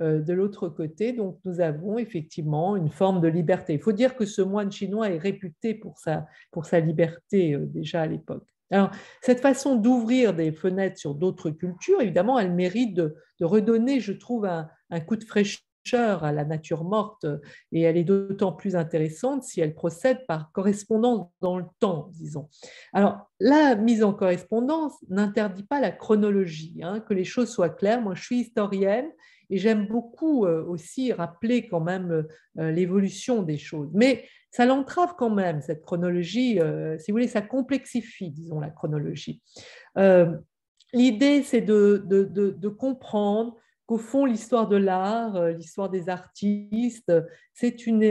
de l'autre côté, donc, nous avons effectivement une forme de liberté. Il faut dire que ce moine chinois est réputé pour sa liberté déjà à l'époque. Alors, cette façon d'ouvrir des fenêtres sur d'autres cultures, évidemment, elle mérite de redonner, je trouve, un coup de fraîcheur à la nature morte, et elle est d'autant plus intéressante si elle procède par correspondance dans le temps, disons. Alors, la mise en correspondance n'interdit pas la chronologie, hein, que les choses soient claires. Moi, je suis historienne et j'aime beaucoup aussi rappeler quand même l'évolution des choses. Mais ça l'entrave quand même, cette chronologie, si vous voulez, ça complexifie, disons, la chronologie. L'idée, c'est de comprendre qu'au fond, l'histoire de l'art, l'histoire des artistes, c'est une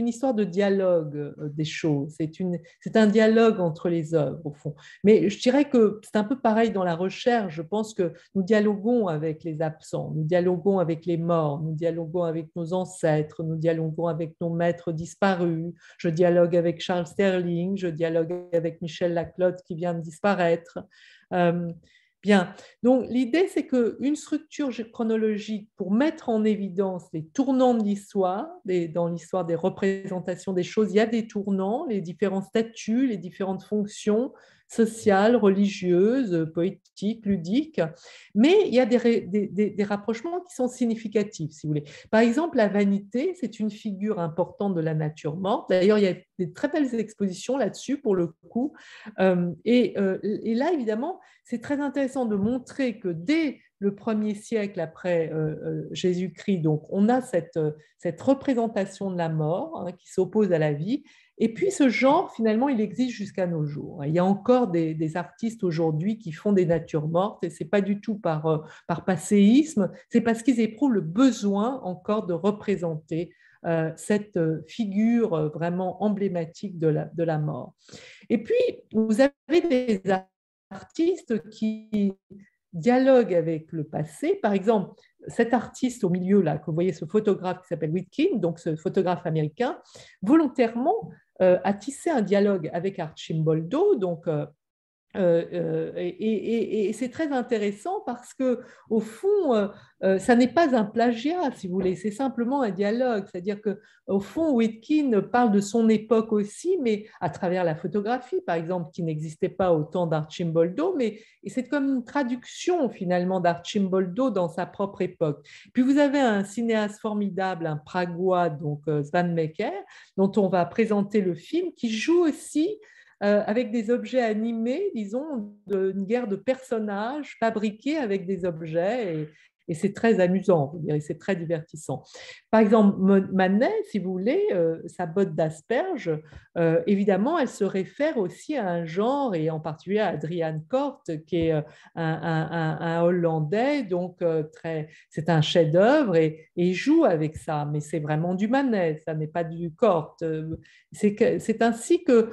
histoire de dialogue des choses. C'est un dialogue entre les œuvres, au fond. Mais je dirais que c'est un peu pareil dans la recherche. Je pense que nous dialoguons avec les absents, nous dialoguons avec les morts, nous dialoguons avec nos ancêtres, nous dialoguons avec nos maîtres disparus. Je dialogue avec Charles Sterling, je dialogue avec Michel Laclotte qui vient de disparaître. Bien, donc l'idée, c'est qu'une structure chronologique pour mettre en évidence les tournants de l'histoire, dans l'histoire des représentations des choses, il y a des tournants, les différents statuts, les différentes fonctions sociales, religieuses, poétiques, ludiques, mais il y a des rapprochements qui sont significatifs, si vous voulez. Par exemple, la vanité, c'est une figure importante de la nature morte. D'ailleurs, il y a des très belles expositions là-dessus, pour le coup. Et là, évidemment, c'est très intéressant de montrer que dès le 1er siècle après Jésus-Christ, donc on a cette représentation de la mort, hein, qui s'oppose à la vie. Et puis ce genre, finalement, il existe jusqu'à nos jours. Il y a encore des artistes aujourd'hui qui font des natures mortes, et ce n'est pas du tout par passéisme, c'est parce qu'ils éprouvent le besoin encore de représenter cette figure vraiment emblématique de la mort. Et puis, vous avez des artistes qui dialoguent avec le passé. Par exemple, cet artiste au milieu, là, que vous voyez, ce photographe qui s'appelle Whitkin, donc ce photographe américain, volontairement a tissé un dialogue avec Arcimboldo, donc et c'est très intéressant parce que au fond, ça n'est pas un plagiat, si vous voulez, c'est simplement un dialogue. C'est-à-dire que au fond, Whitkin parle de son époque aussi, mais à travers la photographie, par exemple, qui n'existait pas au temps d'Arcimboldo, mais c'est comme une traduction finalement d'Arcimboldo dans sa propre époque. Puis vous avez un cinéaste formidable, un pragois, donc Svanmaker, dont on va présenter le film, qui joue aussi avec des objets animés, disons, d'une guerre de personnages fabriqués avec des objets, et c'est très amusant, vous direz, c'est très divertissant. Par exemple, Manet, si vous voulez, sa botte d'asperge, évidemment, elle se réfère aussi à un genre, et en particulier à Adriaan Kort, qui est un Hollandais, donc c'est un chef-d'œuvre, et il joue avec ça, mais c'est vraiment du Manet, ça n'est pas du Kort. C'est ainsi que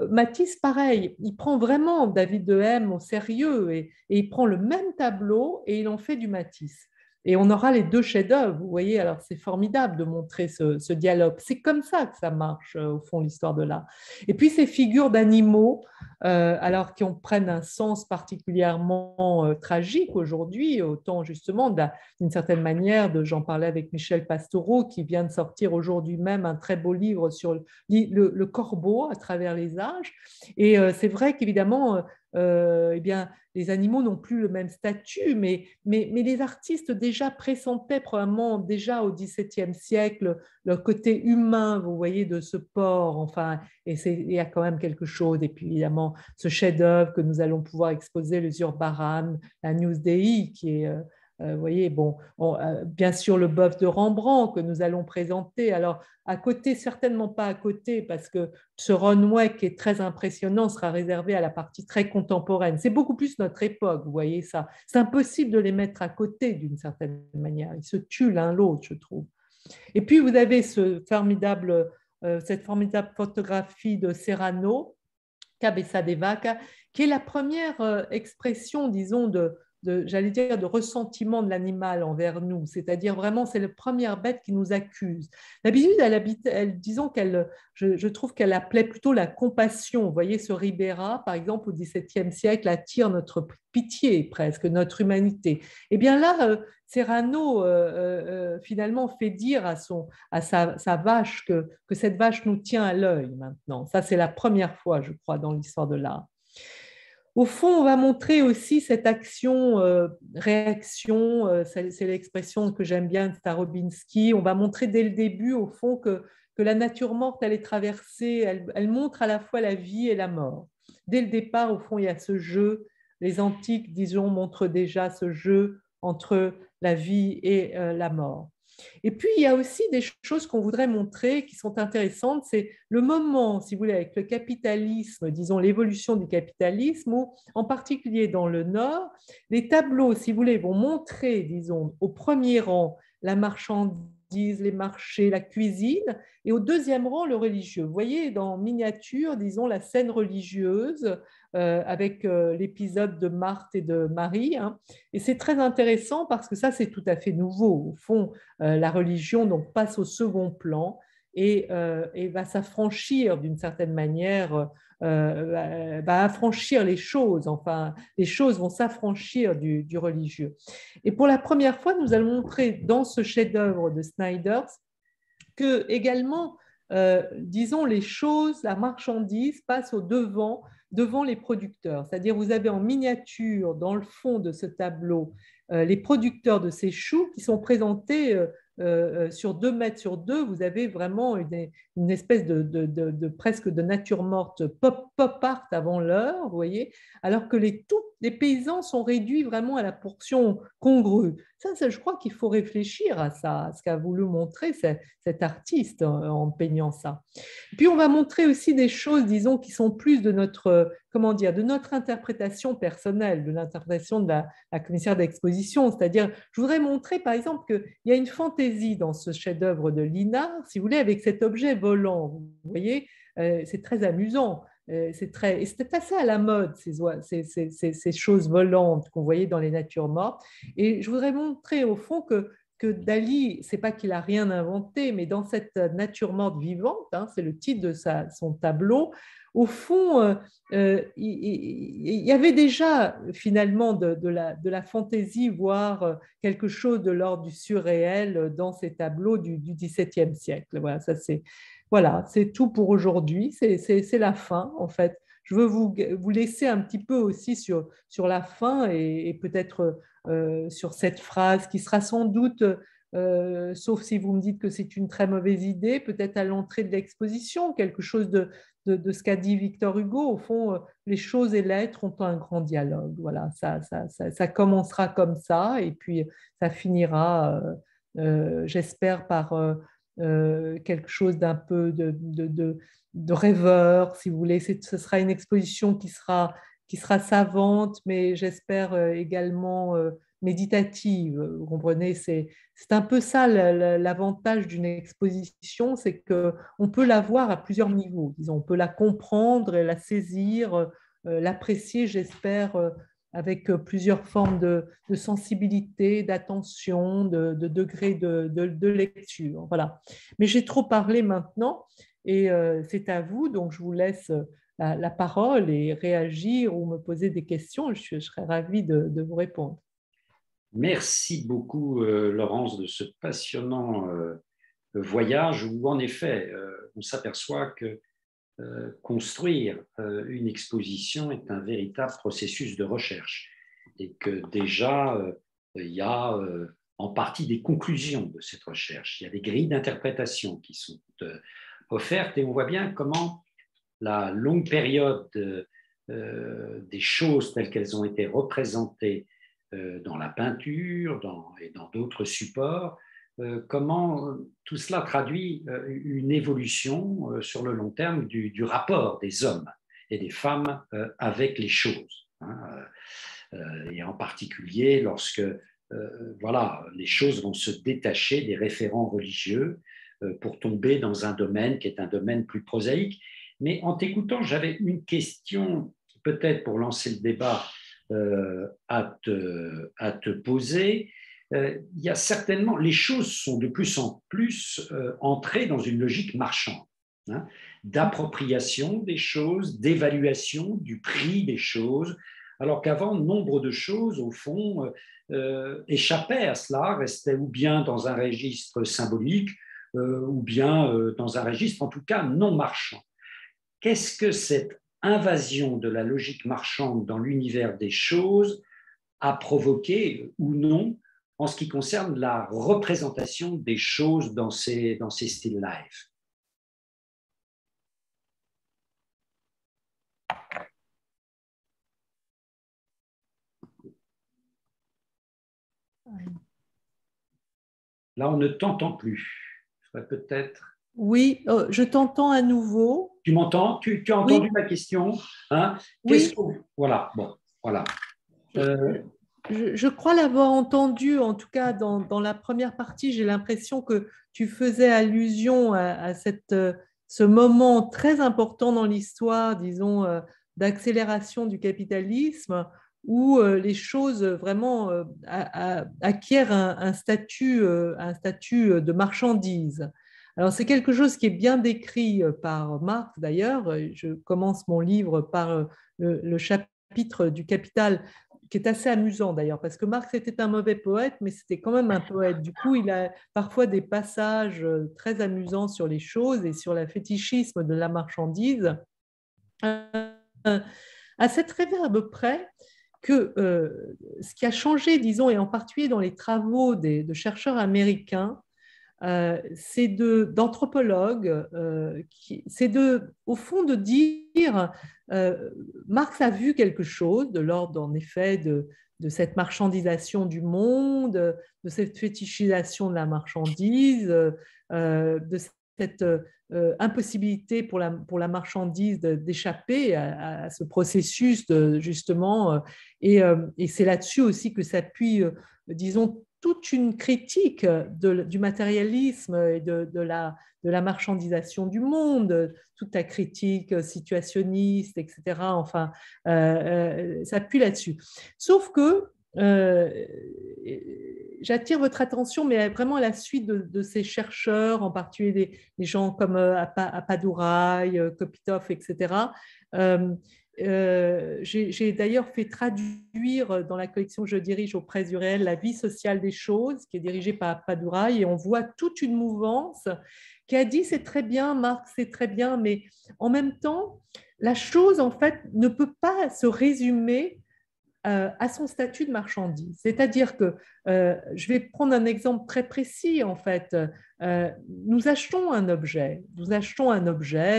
Matisse, pareil, il prend vraiment David de M au sérieux, et il prend le même tableau et il en fait du Matisse. Et on aura les deux chefs-d'œuvre, vous voyez, alors c'est formidable de montrer ce dialogue. C'est comme ça que ça marche, au fond, l'histoire de l'art. Et puis ces figures d'animaux, alors qui prennent un sens particulièrement tragique aujourd'hui, autant justement d'une certaine manière, j'en parlais avec Michel Pastoureau, qui vient de sortir aujourd'hui même un très beau livre sur le corbeau à travers les âges. Et c'est vrai qu'évidemment, eh bien, les animaux n'ont plus le même statut, mais les artistes déjà pressentaient probablement déjà au XVIIe siècle le côté humain, vous voyez, de ce porc, enfin, et il y a quand même quelque chose. Et puis évidemment, ce chef-d'œuvre que nous allons pouvoir exposer, le Zurbaran, la News Dei, qui est vous voyez, bon, bien sûr le bœuf de Rembrandt que nous allons présenter. Alors, à côté, certainement pas à côté, parce que ce Ronway qui est très impressionnant sera réservé à la partie très contemporaine. C'est beaucoup plus notre époque, vous voyez ça. C'est impossible de les mettre à côté d'une certaine manière. Ils se tuent l'un l'autre, je trouve. Et puis, vous avez cette formidable photographie de Serrano, Cabeza de Vaca, qui est la première expression, disons, j'allais dire, de ressentiment de l'animal envers nous. C'est-à-dire vraiment, c'est la première bête qui nous accuse. D'habitude, disons je trouve qu'elle appelait plutôt la compassion. Vous voyez, ce Ribera, par exemple, au XVIIe siècle, attire notre pitié presque, notre humanité. Et bien là, Serrano finalement fait dire à sa vache que cette vache nous tient à l'œil maintenant. Ça, c'est la première fois, je crois, dans l'histoire de l'art. Au fond, on va montrer aussi cette action-réaction, c'est l'expression que j'aime bien de Starobinski. On va montrer dès le début, au fond, que la nature morte, elle est traversée, elle montre à la fois la vie et la mort. Dès le départ, au fond, il y a ce jeu. Les antiques, disons, montrent déjà ce jeu entre la vie et la mort. Et puis, il y a aussi des choses qu'on voudrait montrer qui sont intéressantes. C'est le moment, si vous voulez, avec le capitalisme, disons l'évolution du capitalisme, où, en particulier dans le Nord, les tableaux, si vous voulez, vont montrer, disons, au premier rang la marchandise, les marchés, la cuisine, et au deuxième rang, le religieux. Vous voyez, dans miniature, disons, la scène religieuse avec l'épisode de Marthe et de Marie. Hein. Et c'est très intéressant parce que ça, c'est tout à fait nouveau. Au fond, la religion donc, passe au second plan et va s'affranchir d'une certaine manière, va affranchir les choses. Enfin, les choses vont s'affranchir du religieux. Et pour la première fois, nous allons montrer dans ce chef-d'œuvre de Snyders que également, disons, les choses, la marchandise passe au devant les producteurs. C'est-à-dire, vous avez en miniature, dans le fond de ce tableau, les producteurs de ces choux qui sont présentés sur 2 mètres sur 2. Vous avez vraiment une espèce de presque de nature morte pop art avant l'heure, vous voyez, alors que les paysans sont réduits vraiment à la portion congrue. Ça, je crois qu'il faut réfléchir à ça, à ce qu'a voulu montrer cet artiste en peignant ça. Puis on va montrer aussi des choses, disons, qui sont plus de notre, comment dire, de notre interprétation personnelle, de l'interprétation de la commissaire d'exposition. C'est-à-dire, je voudrais montrer, par exemple, qu'il y a une fantaisie dans ce chef-d'œuvre de Linard, si vous voulez, avec cet objet volant. Vous voyez, c'est très amusant. C'était assez à la mode, ces choses volantes qu'on voyait dans les natures mortes. Et je voudrais montrer au fond que Dali, c'est pas qu'il a rien inventé, mais dans cette nature morte vivante, hein, c'est le titre de son tableau, au fond, il y avait déjà finalement de la fantaisie, voire quelque chose de l'ordre du surréel dans ces tableaux du XVIIe siècle. Voilà, c'est tout pour aujourd'hui. C'est la fin, en fait. Je veux vous laisser un petit peu aussi sur la fin et peut-être sur cette phrase qui sera sans doute, sauf si vous me dites que c'est une très mauvaise idée, peut-être à l'entrée de l'exposition, quelque chose de ce qu'a dit Victor Hugo. Au fond, les choses et l'être ont un grand dialogue. Voilà, ça commencera comme ça et puis ça finira, j'espère, par quelque chose d'un peu de rêveur, si vous voulez. Ce sera une exposition qui sera savante, mais j'espère également méditative. Vous comprenez, c'est un peu ça l'avantage d'une exposition, c'est qu'on peut la voir à plusieurs niveaux. Disons, on peut la comprendre, la saisir, l'apprécier, j'espère, avec plusieurs formes de sensibilité, d'attention, de degré de lecture. Voilà. Mais j'ai trop parlé maintenant et c'est à vous, donc je vous laisse la parole et réagir ou me poser des questions. Je serais ravie de vous répondre. Merci beaucoup, Laurence, de ce passionnant voyage où, en effet, on s'aperçoit que construire une exposition est un véritable processus de recherche et que déjà, il y a en partie des conclusions de cette recherche. Il y a des grilles d'interprétation qui sont offertes et on voit bien comment la longue période des choses telles qu'elles ont été représentées dans la peinture et dans d'autres supports, comment tout cela traduit une évolution sur le long terme du rapport des hommes et des femmes avec les choses. Et en particulier lorsque voilà, les choses vont se détacher des référents religieux pour tomber dans un domaine qui est un domaine plus prosaïque. Mais en t'écoutant, j'avais une question, peut-être pour lancer le débat, à te poser. Il y a certainement, les choses sont de plus en plus entrées dans une logique marchande, hein, d'appropriation des choses, d'évaluation du prix des choses, alors qu'avant, nombre de choses, au fond, échappaient à cela, restaient ou bien dans un registre symbolique, ou bien dans un registre, en tout cas, non marchand. Qu'est-ce que cette invasion de la logique marchande dans l'univers des choses a provoqué ou non en ce qui concerne la représentation des choses dans ces still life? Là, on ne t'entend plus. Peut-être. Oui, je t'entends à nouveau. Tu m'entends? Tu as entendu ma question, hein? Oui. Voilà, bon, voilà. Je crois l'avoir entendu, en tout cas dans la première partie, j'ai l'impression que tu faisais allusion à ce moment très important dans l'histoire, disons, d'accélération du capitalisme, où les choses vraiment acquièrent un statut de marchandise. Alors, c'est quelque chose qui est bien décrit par Marx, d'ailleurs. Je commence mon livre par le chapitre du Capital, qui est assez amusant d'ailleurs, parce que Marx était un mauvais poète, mais c'était quand même un poète. Du coup, il a parfois des passages très amusants sur les choses et sur le fétichisme de la marchandise, à cette réverbe près que ce qui a changé, disons, et en particulier dans les travaux de chercheurs américains, c'est d'anthropologues, c'est au fond de dire, Marx a vu quelque chose de l'ordre, en effet, de cette marchandisation du monde, de cette fétichisation de la marchandise, de cette impossibilité pour la marchandise d'échapper à ce processus, justement, et c'est là-dessus aussi que s'appuie, disons, toute une critique du matérialisme et de la marchandisation du monde, toute la critique situationniste, etc. Enfin, s'appuie là-dessus. Sauf que j'attire votre attention, mais vraiment à la suite de ces chercheurs, en particulier des gens comme Appadurai, Kopitov, etc., j'ai d'ailleurs fait traduire dans la collection que je dirige au Presse du Réel La vie sociale des choses, qui est dirigée par Appadurai, et on voit toute une mouvance qui a dit c'est très bien, Marx, c'est très bien, mais en même temps, la chose, en fait, ne peut pas se résumer à son statut de marchandise. C'est-à-dire que, je vais prendre un exemple très précis, en fait. Nous achetons un objet,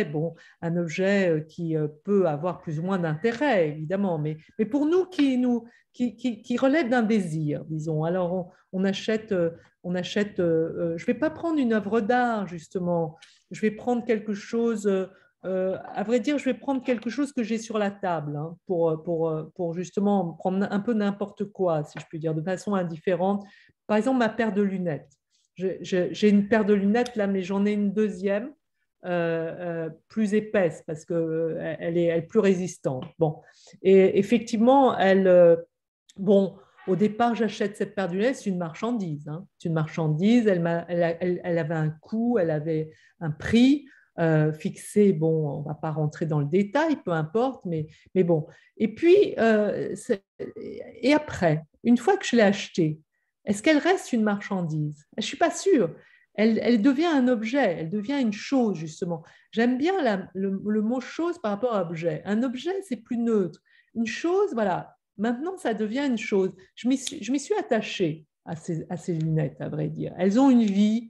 bon, un objet qui peut avoir plus ou moins d'intérêt, évidemment, mais pour nous, qui relève d'un désir, disons. Alors, on achète, je ne vais pas prendre une œuvre d'art, justement, je vais prendre quelque chose... à vrai dire, je vais prendre quelque chose que j'ai sur la table, hein, pour justement prendre un peu n'importe quoi, si je puis dire, de façon indifférente. Par exemple, ma paire de lunettes. J'ai une paire de lunettes là, mais j'en ai une deuxième, plus épaisse, parce qu'elle est plus résistante. Bon. Et effectivement, bon, au départ, j'achète cette paire de lunettes, c'est une marchandise. Hein. C'est une marchandise, elle avait un coût, elle avait un prix. Fixé, bon, on ne va pas rentrer dans le détail, peu importe, mais bon. Et puis, et après, une fois que je l'ai achetée, est-ce qu'elle reste une marchandise? Je ne suis pas sûre. elle devient un objet, elle devient une chose, justement. J'aime bien le mot chose par rapport à objet. Un objet, c'est plus neutre. Une chose, voilà, maintenant, ça devient une chose. Je m'y suis attachée à ces lunettes, à vrai dire. Elles ont une vie.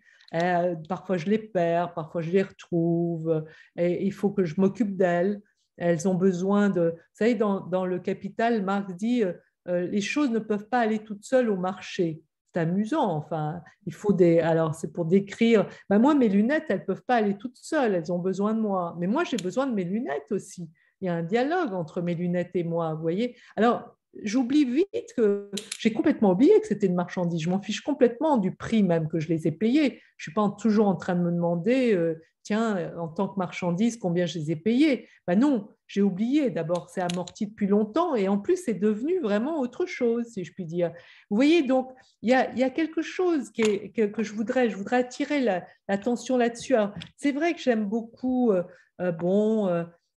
Parfois, je les perds, parfois, je les retrouve. Et il faut que je m'occupe d'elles. Elles ont besoin de... Vous savez, dans Le Capital, Marx dit les choses ne peuvent pas aller toutes seules au marché. C'est amusant, enfin, il faut des... Alors, c'est pour décrire... Ben moi, mes lunettes, elles ne peuvent pas aller toutes seules, elles ont besoin de moi. Mais moi, j'ai besoin de mes lunettes aussi. Il y a un dialogue entre mes lunettes et moi, vous voyez. Alors, j'oublie vite que j'ai complètement oublié que c'était une marchandise. Je m'en fiche complètement du prix même que je les ai payés. Je ne suis pas toujours en train de me demander, tiens, en tant que marchandise, combien je les ai payés. Ben non, j'ai oublié. D'abord, c'est amorti depuis longtemps et en plus, c'est devenu vraiment autre chose, si je puis dire. Vous voyez, donc, il y a quelque chose que je voudrais attirer l'attention là-dessus. C'est vrai que j'aime beaucoup,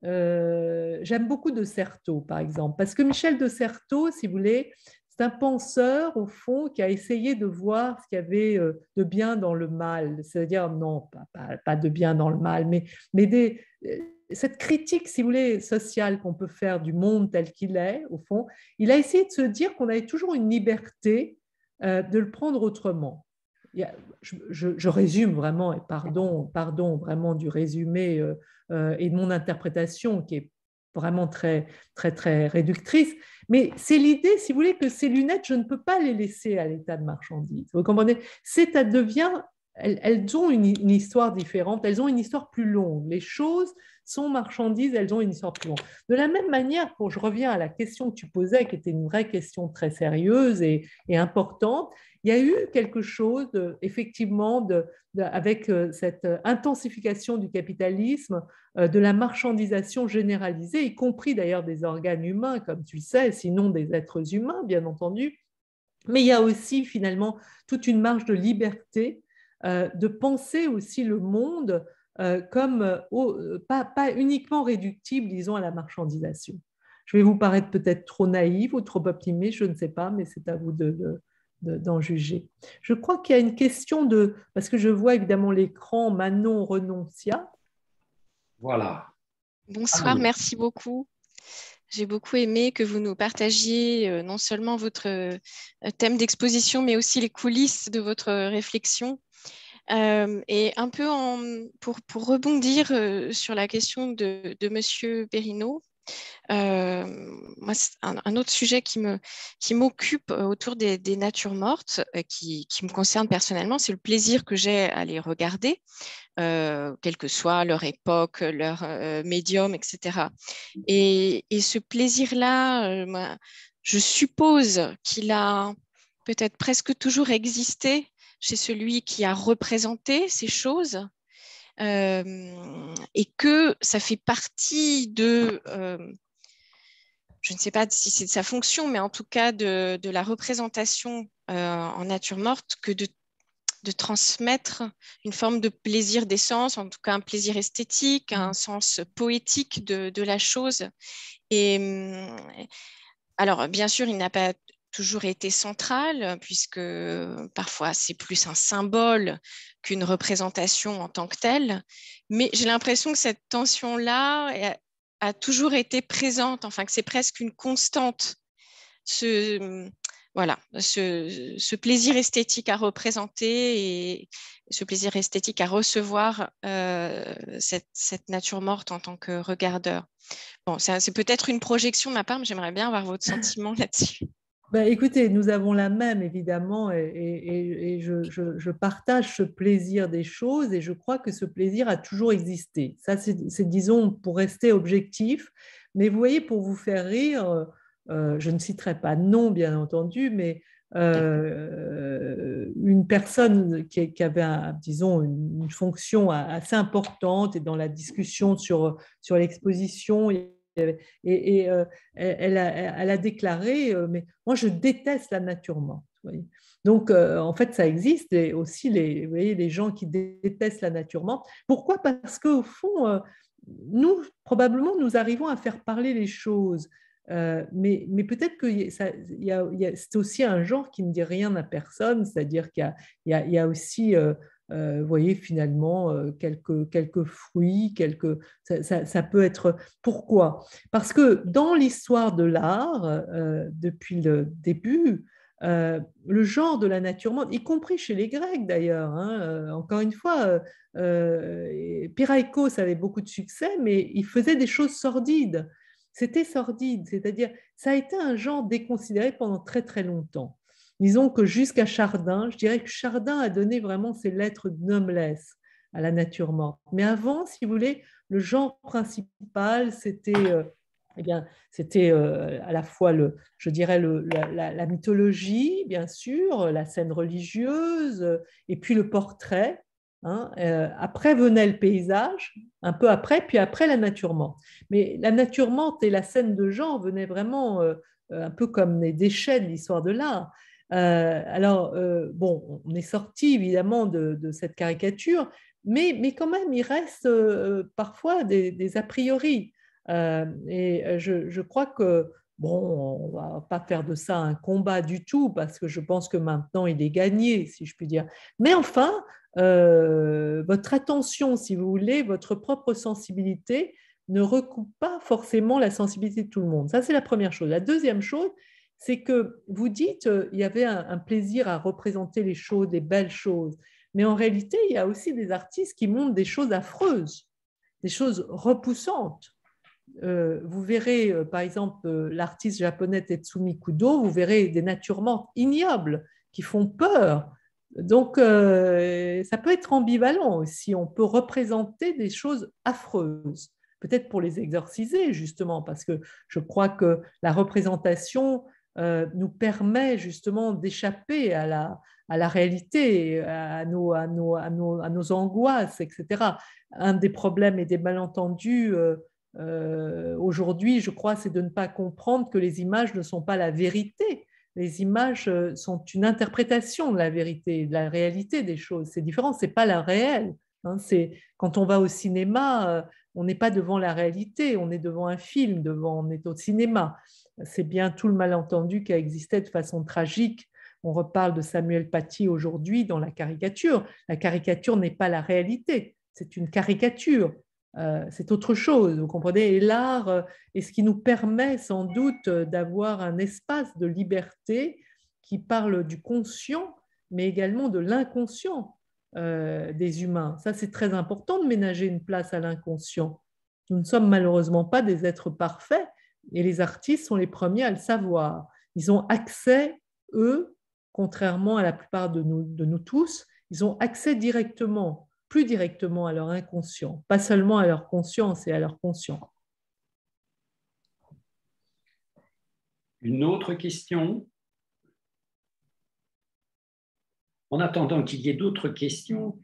j'aime beaucoup de Certeau, par exemple, parce que Michel de Certeau, si vous voulez, c'est un penseur, au fond, qui a essayé de voir ce qu'il y avait de bien dans le mal. C'est-à-dire, non, pas de bien dans le mal, mais cette critique, si vous voulez, sociale qu'on peut faire du monde tel qu'il est, au fond, il a essayé de se dire qu'on avait toujours une liberté de le prendre autrement. Je résume vraiment, et pardon vraiment du résumé et de mon interprétation qui est vraiment très, très, très réductrice, mais c'est l'idée, si vous voulez, que ces lunettes, je ne peux pas les laisser à l'état de marchandise. Vous comprenez? Ça devient, elles ont une histoire différente, elles ont une histoire plus longue. Les choses sont marchandises, elles ont une histoire plus longue. De la même manière, je reviens à la question que tu posais, qui était une vraie question très sérieuse et importante, il y a eu quelque chose, effectivement, avec cette intensification du capitalisme, de la marchandisation généralisée, y compris d'ailleurs des organes humains, comme tu le sais, sinon des êtres humains, bien entendu. Mais il y a aussi finalement toute une marge de liberté de penser aussi le monde comme pas uniquement réductible, disons, à la marchandisation. Je vais vous paraître peut-être trop naïve ou trop optimiste, je ne sais pas, mais c'est à vous d'en juger. Je crois qu'il y a une question parce que je vois évidemment l'écran, Manon Renoncia. Voilà. Bonsoir, merci beaucoup. J'ai beaucoup aimé que vous nous partagiez non seulement votre thème d'exposition, mais aussi les coulisses de votre réflexion. Et un peu pour rebondir sur la question de Monsieur Perrineau, moi, c'est un autre sujet qui m'occupe autour des natures mortes, qui me concerne personnellement, c'est le plaisir que j'ai à les regarder, quelle que soit leur époque, leur médium, etc. Et ce plaisir-là, je suppose qu'il a peut-être presque toujours existé chez celui qui a représenté ces choses. Et que ça fait partie je ne sais pas si c'est de sa fonction, mais en tout cas de la représentation en nature morte, que de transmettre une forme de plaisir des sens, en tout cas un plaisir esthétique, un sens poétique de la chose. Et alors, bien sûr, il n'a pas toujours été central, puisque parfois c'est plus un symbole qu'une représentation en tant que telle. Mais j'ai l'impression que cette tension-là a toujours été présente, enfin que c'est presque une constante. Voilà, ce plaisir esthétique à représenter et ce plaisir esthétique à recevoir cette nature morte en tant que regardeur. Bon, c'est peut-être une projection de ma part, mais j'aimerais bien avoir votre sentiment là-dessus. Ben, écoutez, nous avons la même, évidemment, et je partage ce plaisir des choses, et je crois que ce plaisir a toujours existé. Ça, c'est, disons, pour rester objectif. Mais vous voyez, pour vous faire rire, je ne citerai pas de nom, bien entendu, mais une personne qui avait, disons, une fonction assez importante et dans la discussion sur l'exposition, elle a déclaré, mais moi je déteste la nature morte. Donc en fait ça existe et aussi vous voyez, les gens qui détestent la nature morte. Pourquoi? Parce qu'au fond, nous probablement nous arrivons à faire parler les choses. Mais peut-être que c'est aussi un genre qui ne dit rien à personne, c'est-à-dire qu'il y a aussi vous voyez, finalement, quelques fruits, ça peut être… Pourquoi? Parce que dans l'histoire de l'art, depuis le début, le genre de la nature morte, y compris chez les Grecs d'ailleurs, hein, encore une fois, Pyrrhikos avait beaucoup de succès, mais il faisait des choses sordides. C'était sordide, c'est-à-dire ça a été un genre déconsidéré pendant très très longtemps. Disons que jusqu'à Chardin, je dirais que Chardin a donné vraiment ses lettres de noblesse à la nature morte. Mais avant, si vous voulez, le genre principal, eh bien, c'était à la fois, je dirais, la mythologie, bien sûr, la scène religieuse, et puis le portrait. Hein. Après venait le paysage, un peu après, puis après la nature morte. Mais la nature morte et la scène de genre venaient vraiment un peu comme des déchets de l'histoire de l'art. Bon, on est sorti évidemment de cette caricature, mais quand même, il reste parfois des a priori. Et je crois que, bon, on ne va pas faire de ça un combat du tout, parce que je pense que maintenant, il est gagné, si je puis dire. Mais enfin, votre attention, si vous voulez, votre propre sensibilité ne recoupe pas forcément la sensibilité de tout le monde. Ça, c'est la première chose. La deuxième chose, c'est que vous dites il y avait un plaisir à représenter les choses, des belles choses. Mais en réalité, il y a aussi des artistes qui montrent des choses affreuses, des choses repoussantes. Vous verrez, par exemple, l'artiste japonais Tetsumi Kudo, vous verrez des natures mortes ignobles qui font peur. Donc, ça peut être ambivalent aussi. On peut représenter des choses affreuses, peut-être pour les exorciser, justement, parce que je crois que la représentation nous permet justement d'échapper à la réalité, à nos angoisses, etc. Un des problèmes et des malentendus aujourd'hui, je crois, c'est de ne pas comprendre que les images ne sont pas la vérité. Les images sont une interprétation de la vérité, de la réalité des choses. C'est différent, ce n'est pas la réelle. Hein, quand on va au cinéma, on n'est pas devant la réalité, on est devant un film, on est au cinéma. C'est bien tout le malentendu qui a existé de façon tragique. On reparle de Samuel Paty aujourd'hui dans la caricature. La caricature n'est pas la réalité, c'est une caricature. C'est autre chose, vous comprenez? Et l'art est ce qui nous permet sans doute d'avoir un espace de liberté qui parle du conscient, mais également de l'inconscient des humains. Ça, c'est très important de ménager une place à l'inconscient. Nous ne sommes malheureusement pas des êtres parfaits et les artistes sont les premiers à le savoir. Ils ont accès, eux, contrairement à la plupart de nous tous, ils ont accès directement, plus directement à leur inconscient, pas seulement à leur conscience et à leur conscient. Une autre question? En attendant qu'il y ait d'autres questions,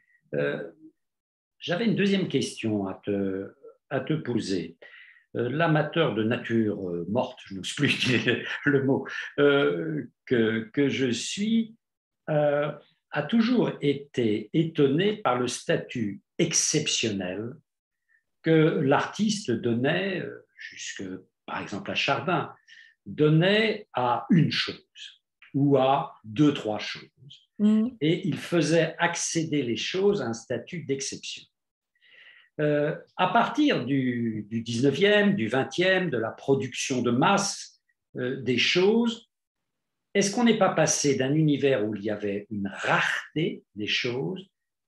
j'avais une deuxième question à te poser. L'amateur de nature morte, je n'ose plus dire le mot, que je suis, a toujours été étonné par le statut exceptionnel que l'artiste donnait, jusque par exemple à Chardin, donnait à une chose ou à deux, trois choses. Et il faisait accéder les choses à un statut d'exception. À partir du 19e, du 20e, de la production de masse des choses, est-ce qu'on n'est pas passé d'un univers où il y avait une rareté des choses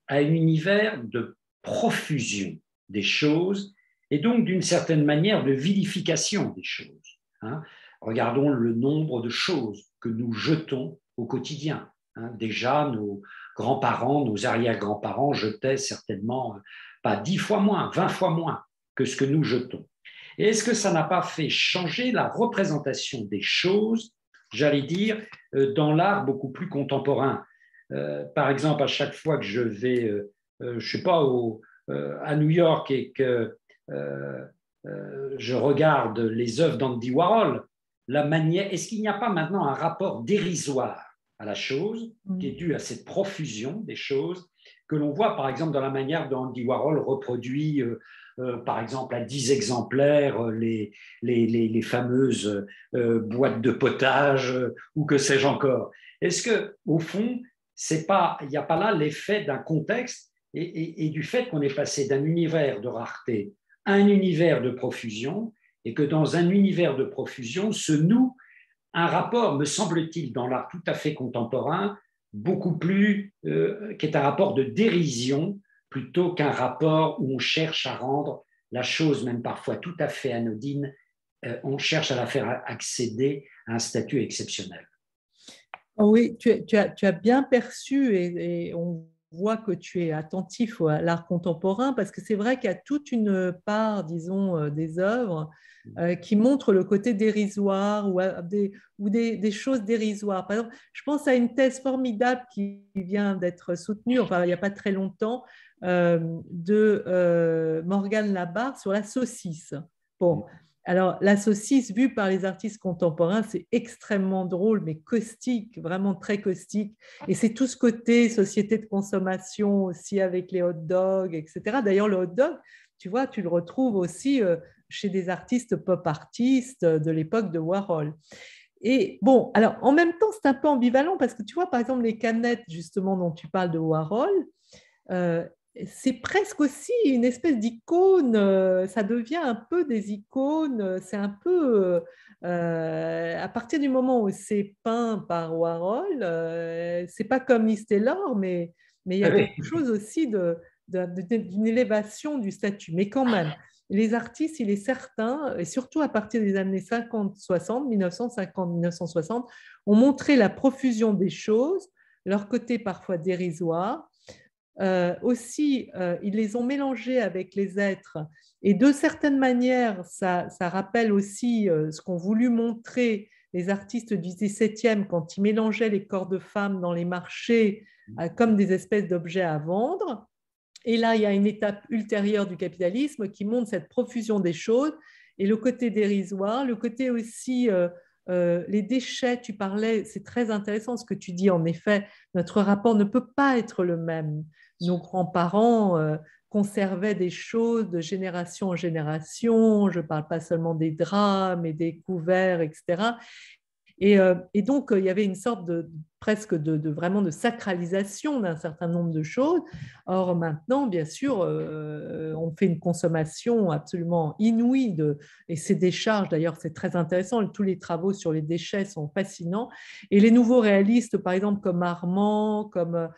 à un univers de profusion des choses et donc d'une certaine manière de vilification des choses, hein? Regardons le nombre de choses que nous jetons au quotidien. Hein. Déjà, nos grands-parents, nos arrière-grands-parents jetaient certainement pas 10 fois moins, 20 fois moins que ce que nous jetons. Et est-ce que ça n'a pas fait changer la représentation des choses, j'allais dire, dans l'art beaucoup plus contemporain? Par exemple, à chaque fois que je vais, je ne sais pas, à New York et que je regarde les œuvres d'Andy Warhol, la manière, est-ce qu'il n'y a pas maintenant un rapport dérisoire à la chose qui est dû à cette profusion des choses que l'on voit par exemple dans la manière dont Andy Warhol reproduit par exemple à 10 exemplaires les fameuses boîtes de potage ou que sais-je encore. Est-ce qu'au fond, il n'y a pas là l'effet d'un contexte et du fait qu'on est passé d'un univers de rareté à un univers de profusion, et que dans un univers de profusion se noue un rapport, me semble-t-il, dans l'art tout à fait contemporain, beaucoup plus, qui est un rapport de dérision plutôt qu'un rapport où on cherche à rendre la chose, même parfois tout à fait anodine, on cherche à la faire accéder à un statut exceptionnel. Oui, tu as bien perçu et on voit que tu es attentif à l'art contemporain parce que c'est vrai qu'il y a toute une part, disons, des œuvres qui montrent le côté dérisoire ou des choses dérisoires. Par exemple, je pense à une thèse formidable qui vient d'être soutenue, enfin, il n'y a pas très longtemps, de Morgane Labarre sur la saucisse. Bon. Alors, la saucisse, vue par les artistes contemporains, c'est extrêmement drôle, mais caustique, vraiment très caustique. Et c'est tout ce côté société de consommation aussi avec les hot dogs, etc. D'ailleurs, le hot dog, tu vois, tu le retrouves aussi chez des artistes pop artistes de l'époque de Warhol. Et bon, alors en même temps, c'est un peu ambivalent parce que tu vois, par exemple, les canettes, justement, dont tu parles de Warhol, c'est presque aussi une espèce d'icône, ça devient un peu des icônes, c'est un peu, à partir du moment où c'est peint par Warhol, c'est pas comme Miss Taylor, mais il y a quelque chose aussi d'une élévation du statut. Mais quand même, les artistes, il est certain, et surtout à partir des années 50-60, 1950-1960, ont montré la profusion des choses, leur côté parfois dérisoire. Aussi, ils les ont mélangés avec les êtres. Et de certaines manières, ça rappelle aussi ce qu'ont voulu montrer les artistes du XVIIe quand ils mélangeaient les corps de femmes dans les marchés comme des espèces d'objets à vendre. Et là, il y a une étape ultérieure du capitalisme qui montre cette profusion des choses et le côté dérisoire, le côté aussi les déchets, tu parlais, c'est très intéressant ce que tu dis, en effet, notre rapport ne peut pas être le même. Nos grands-parents conservaient des choses de génération en génération, je ne parle pas seulement des draps, mais des couverts, etc. Et donc, il y avait une sorte presque vraiment de sacralisation d'un certain nombre de choses. Or, maintenant, bien sûr, on fait une consommation absolument inouïe et ces décharges, d'ailleurs, c'est très intéressant. Tous les travaux sur les déchets sont fascinants. Et les nouveaux réalistes, par exemple, comme Armand, comme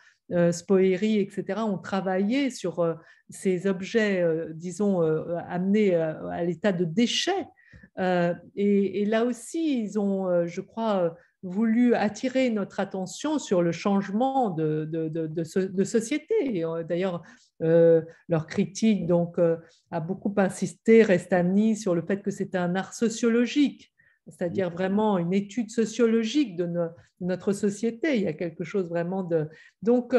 Spoeri, etc., ont travaillé sur ces objets, disons, amenés à l'état de déchets. Et là aussi, ils ont, je crois, voulu attirer notre attention sur le changement de société. D'ailleurs, leur critique donc, a beaucoup insisté, Restani, sur le fait que c'était un art sociologique, c'est-à-dire vraiment une étude sociologique de notre société. Il y a quelque chose vraiment de... Donc,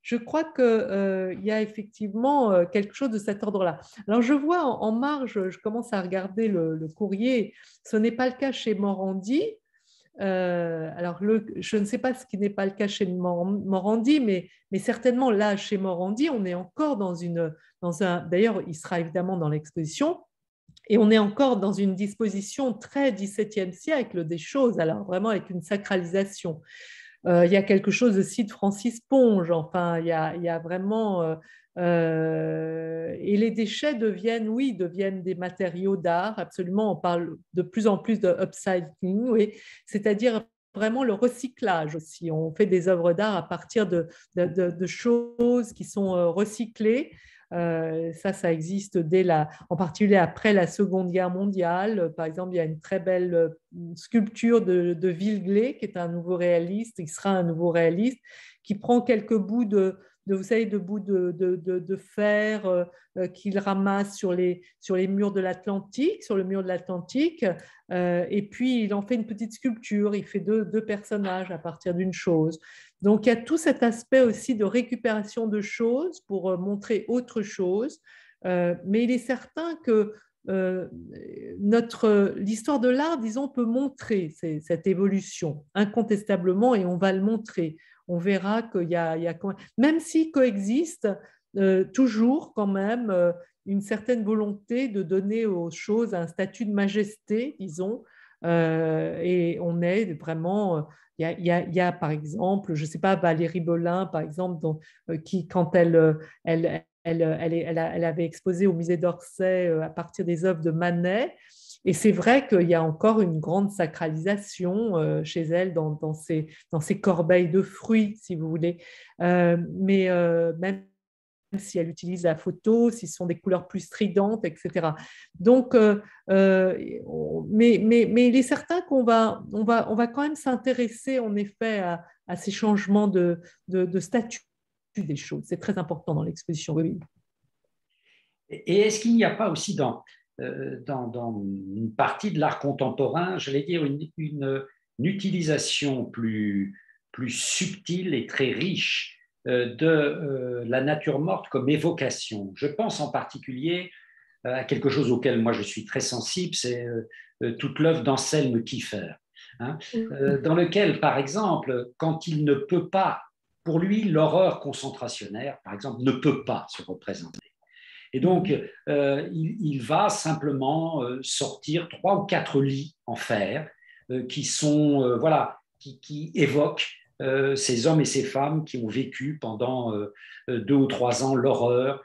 je crois qu'il y a effectivement quelque chose de cet ordre-là. Alors, je vois en marge, je commence à regarder le courrier. Ce n'est pas le cas chez Morandi. Alors, je ne sais pas ce qui n'est pas le cas chez Morandi, mais certainement là, chez Morandi, on est encore dans un... D'ailleurs, il sera évidemment dans l'exposition. Et on est encore dans une disposition très XVIIe siècle des choses, alors vraiment avec une sacralisation. Il y a quelque chose aussi de Francis Ponge, enfin, il y a vraiment... et les déchets deviennent des matériaux d'art, absolument. On parle de plus en plus de upcycling, oui, c'est-à-dire vraiment le recyclage aussi. On fait des œuvres d'art à partir de choses qui sont recyclées. Ça existe en particulier après la Seconde Guerre mondiale. Par exemple, il y a une très belle sculpture de Villeglé, qui est un nouveau réaliste, il sera un nouveau réaliste, qui prend quelques bouts vous savez, de bouts de fer qu'il ramasse sur les murs de l'Atlantique, sur le mur de l'Atlantique, et puis il en fait une petite sculpture, il fait deux personnages à partir d'une chose. Donc, il y a tout cet aspect aussi de récupération de choses pour montrer autre chose. Mais il est certain que l'histoire de l'art, disons, peut montrer cette évolution incontestablement, et on va le montrer. On verra qu'il y a même s'il coexiste toujours quand même une certaine volonté de donner aux choses un statut de majesté, disons, Et on est vraiment... Il y a, par exemple, je ne sais pas, Valérie Belin, par exemple, qui, quand elle avait exposé au musée d'Orsay à partir des œuvres de Manet. Et c'est vrai qu'il y a encore une grande sacralisation chez elle dans ces corbeilles de fruits, si vous voulez. Mais même si elle utilise la photo, si ce sont des couleurs plus stridentes, etc. Donc, mais il est certain on va quand même s'intéresser en effet à ces changements de statut des choses. C'est très important dans l'exposition, oui. Et est-ce qu'il n'y a pas aussi dans une partie de l'art contemporain, j'allais dire, une utilisation plus subtile et très riche de la nature morte comme évocation? Je pense en particulier à quelque chose auquel moi je suis très sensible, c'est toute l'œuvre d'Anselme Kiefer, hein, dans lequel, par exemple, quand il ne peut pas, pour lui, l'horreur concentrationnaire, par exemple, ne peut pas se représenter. Et donc, il va simplement sortir 3 ou 4 lits en fer qui sont, voilà, qui évoquent ces hommes et ces femmes qui ont vécu pendant 2 ou 3 ans l'horreur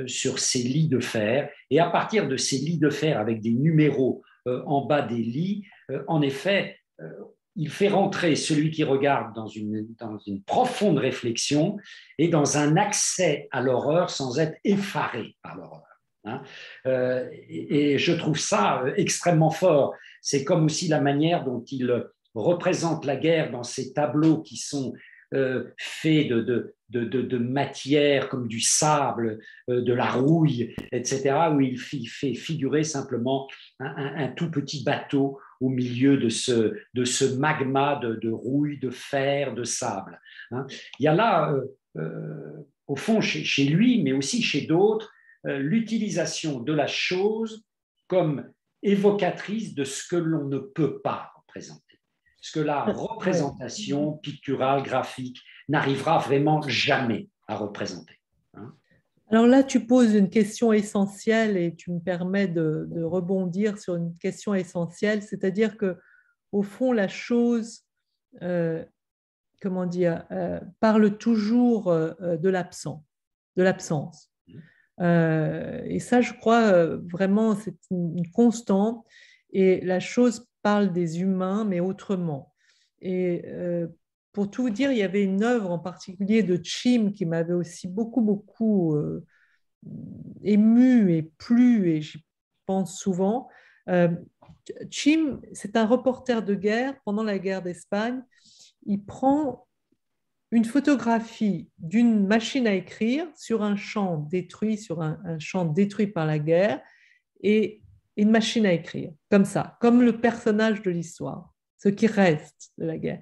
sur ces lits de fer. Et à partir de ces lits de fer avec des numéros en bas des lits, en effet, il fait rentrer celui qui regarde dans une profonde réflexion et dans un accès à l'horreur sans être effaré par l'horreur. Hein. Et je trouve ça extrêmement fort. C'est comme aussi la manière dont il représente la guerre dans ces tableaux qui sont faits de matière comme du sable, de la rouille, etc., où il fait figurer simplement un tout petit bateau au milieu de ce magma de rouille, de fer, de sable. Hein. Il y a là, au fond, chez lui, mais aussi chez d'autres, l'utilisation de la chose comme évocatrice de ce que l'on ne peut pas représenter. Ce que la représentation picturale, graphique, n'arrivera vraiment jamais à représenter. Hein. Alors là, tu poses une question essentielle et tu me permets de rebondir sur une question essentielle, c'est-à-dire que au fond, la chose, comment dire, parle toujours de l'absence. Et ça, je crois vraiment, c'est une constante. Et la chose parle des humains, mais autrement. Et pour tout vous dire, il y avait une œuvre en particulier de Chim qui m'avait aussi beaucoup ému et plu, et j'y pense souvent. Chim, c'est un reporter de guerre pendant la guerre d'Espagne. Il prend une photographie d'une machine à écrire sur un champ détruit, sur un champ détruit par la guerre, et une machine à écrire, comme ça, comme le personnage de l'histoire, ce qui reste de la guerre.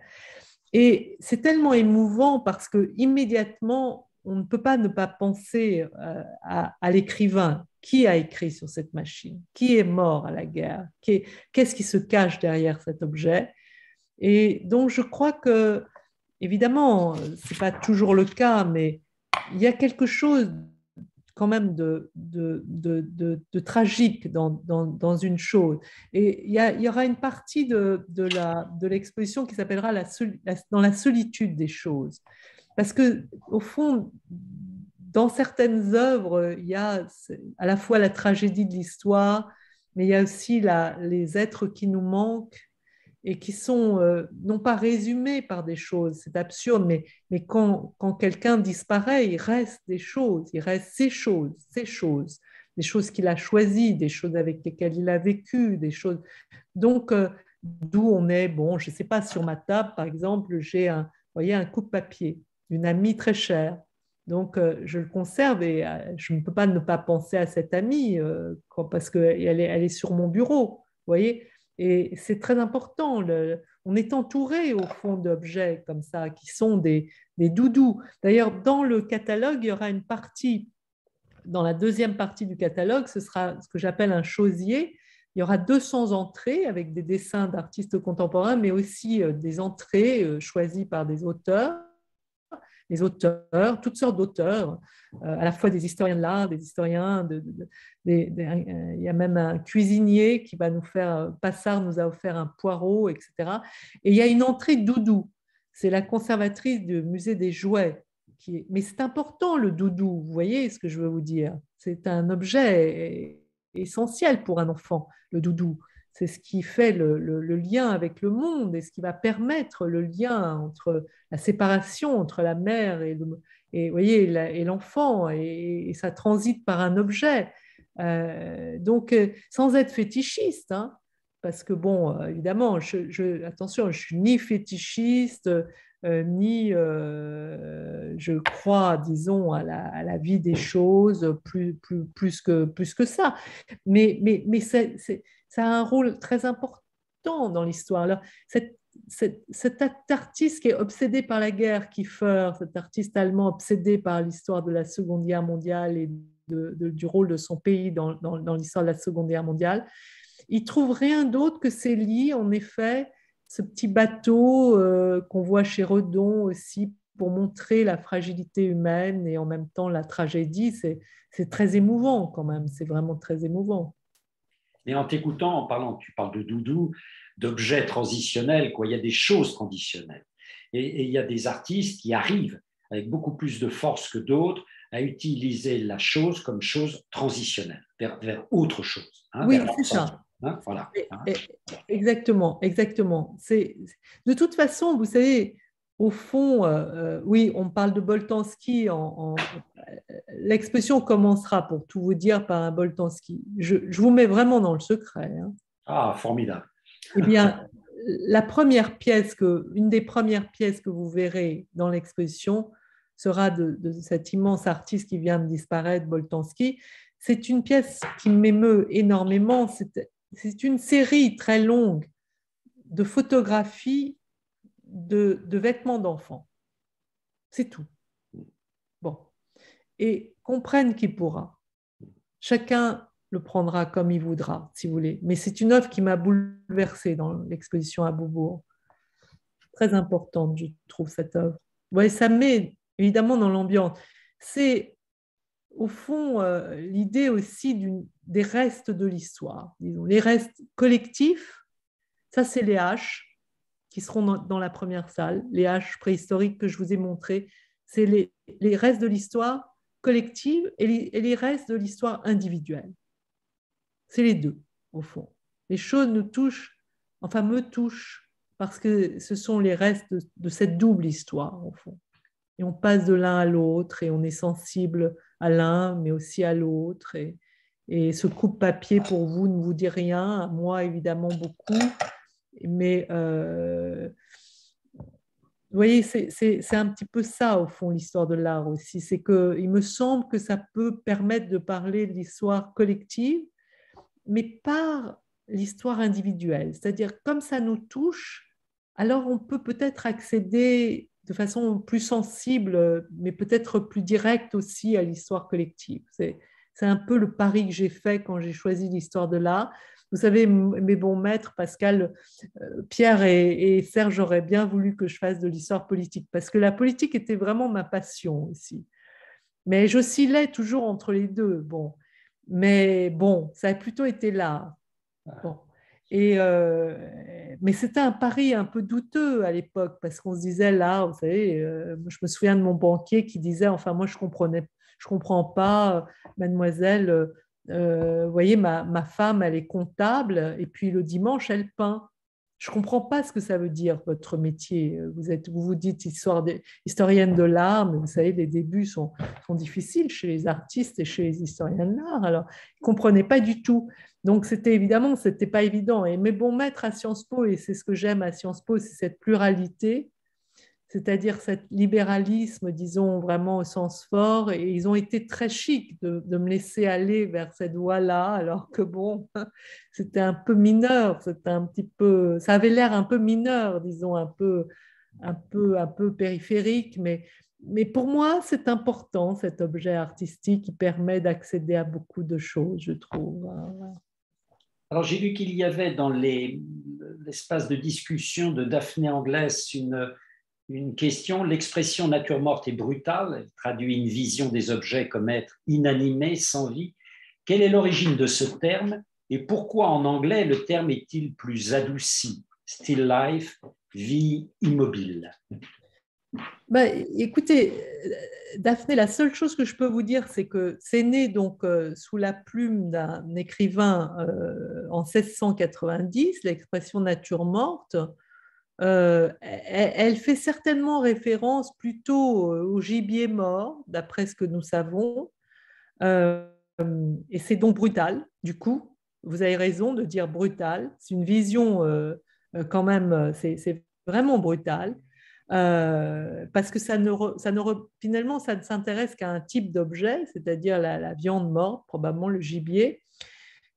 Et c'est tellement émouvant parce que immédiatement, on ne peut pas ne pas penser à l'écrivain. Qui a écrit sur cette machine? Qui est mort à la guerre? Qu'est-ce qui se cache derrière cet objet? Et donc, je crois que, évidemment, ce n'est pas toujours le cas, mais il y a quelque chose quand même de tragique dans une chose. Et il y aura une partie de l'exposition qui s'appellera dans la solitude des choses. Parce que, au fond, dans certaines œuvres, il y a à la fois la tragédie de l'histoire, mais il y a aussi les êtres qui nous manquent et qui sont non pas résumés par des choses, c'est absurde, mais quand quelqu'un disparaît, il reste des choses, il reste ces choses, des choses qu'il a choisies, des choses avec lesquelles il a vécu, des choses. Donc, d'où on est, bon, je ne sais pas, sur ma table, par exemple, j'ai un coupe-papier d'une amie très chère. Donc, je le conserve et je ne peux pas ne pas penser à cette amie parce qu'elle est sur mon bureau, vous voyez. Et c'est très important. On est entouré, au fond, d'objets comme ça, qui sont des doudous. D'ailleurs, dans le catalogue, il y aura une partie, dans la deuxième partie du catalogue, ce sera ce que j'appelle un chosier. Il y aura 200 entrées avec des dessins d'artistes contemporains, mais aussi des entrées choisies par des auteurs. les auteurs, toutes sortes d'auteurs, à la fois des historiens de l'art, des historiens, il y a même un cuisinier qui va nous faire, Passard nous a offert un poireau, etc. Et il y a une entrée doudou, c'est la conservatrice du musée des jouets. Mais c'est important le doudou, vous voyez ce que je veux vous dire. C'est un objet essentiel pour un enfant, le doudou. C'est ce qui fait le lien avec le monde et ce qui va permettre le lien entre la séparation entre la mère et, voyez, et l'enfant, et ça transite par un objet. Donc, sans être fétichiste, hein, parce que, bon, évidemment, attention, je suis ni fétichiste, ni je crois, disons, à la vie des choses plus que ça. Mais ça a un rôle très important dans l'histoire. Alors, cet artiste qui est obsédé par la guerre, Kiefer, cet artiste allemand obsédé par l'histoire de la Seconde Guerre mondiale et du rôle de son pays dans l'histoire de la Seconde Guerre mondiale, il trouve rien d'autre que Célie, en effet, ce petit bateau qu'on voit chez Redon aussi pour montrer la fragilité humaine et en même temps la tragédie. C'est très émouvant quand même, c'est vraiment très émouvant. Et en t'écoutant, en parlant, tu parles de doudou, d'objets transitionnels, quoi. Il y a des choses transitionnelles. Et il y a des artistes qui arrivent avec beaucoup plus de force que d'autres à utiliser la chose comme chose transitionnelle, vers autre chose. Hein, oui, c'est ça. Hein, voilà. Exactement. De toute façon, vous savez, au fond, oui, on parle de Boltanski. L'expression commencera, pour tout vous dire, par un Boltanski. Je vous mets vraiment dans le secret. Hein. Ah, formidable. Eh bien, une des premières pièces que vous verrez dans l'exposition sera de cet immense artiste qui vient de disparaître, Boltanski. C'est une pièce qui m'émeut énormément. C'est une série très longue de photographies de vêtements d'enfants. C'est tout. Bon. Et comprenne qui pourra. Chacun le prendra comme il voudra, si vous voulez. Mais c'est une œuvre qui m'a bouleversée dans l'exposition à Beaubourg. Très importante, je trouve, cette œuvre. Ouais, ça met évidemment dans l'ambiance. C'est au fond l'idée aussi des restes de l'histoire, disons, les restes collectifs. Ça, c'est les haches qui seront dans la première salle, les haches préhistoriques que je vous ai montrées. C'est les restes de l'histoire collective et les restes de l'histoire individuelle. C'est les deux, au fond. Les choses nous touchent, enfin me touchent, parce que ce sont les restes de cette double histoire, au fond. Et on passe de l'un à l'autre et on est sensible à l'un, mais aussi à l'autre. Et ce coupe-papier, pour vous, ne vous dit rien. À moi, évidemment, beaucoup. Mais vous voyez, c'est un petit peu ça, au fond, l'histoire de l'art aussi. C'est qu'il me semble que ça peut permettre de parler de l'histoire collective, mais par l'histoire individuelle. C'est-à-dire, comme ça nous touche, alors on peut peut-être accéder de façon plus sensible, mais peut-être plus directe aussi à l'histoire collective. C'est un peu le pari que j'ai fait quand j'ai choisi l'histoire de l'art. Vous savez, mes bons maîtres, Pascal, Pierre et Serge auraient bien voulu que je fasse de l'histoire politique, parce que la politique était vraiment ma passion aussi. Mais j'oscillais toujours entre les deux. Bon. Mais bon, ça a plutôt été l'art. Bon. Mais c'était un pari un peu douteux à l'époque, parce qu'on se disait là, vous savez, je me souviens de mon banquier qui disait, enfin moi je comprends pas, mademoiselle, vous voyez, ma femme elle est comptable et puis le dimanche elle peint. Je comprends pas ce que ça veut dire votre métier. Vous vous dites historienne de l'art, mais vous savez les débuts sont difficiles chez les artistes et chez les historiens de l'art. Alors ils comprenaient pas du tout. Donc, c'était pas évident. Et mes bons maîtres à Sciences Po, et c'est ce que j'aime à Sciences Po, c'est cette pluralité, c'est-à-dire cet libéralisme, disons, vraiment au sens fort. Et ils ont été très chics de me laisser aller vers cette voie-là, alors que bon, c'était un peu mineur, ça avait l'air un peu mineur, disons, un peu périphérique, mais pour moi, c'est important, cet objet artistique qui permet d'accéder à beaucoup de choses, je trouve. Alors, j'ai lu qu'il y avait dans l'espace de discussion de Daphné Anglès une question. L'expression nature morte est brutale, elle traduit une vision des objets comme être inanimés, sans vie. Quelle est l'origine de ce terme et pourquoi en anglais le terme est-il plus adouci? Still life, vie immobile. Écoutez, Daphné, la seule chose que je peux vous dire, c'est que c'est né donc sous la plume d'un écrivain en 1690, l'expression nature morte. Elle fait certainement référence plutôt au gibier mort, d'après ce que nous savons. Et c'est donc brutal, du coup. Vous avez raison de dire brutal. C'est une vision quand même, c'est vraiment brutal. Parce que finalement, ça ne s'intéresse qu'à un type d'objet, c'est-à-dire la viande morte, probablement le gibier.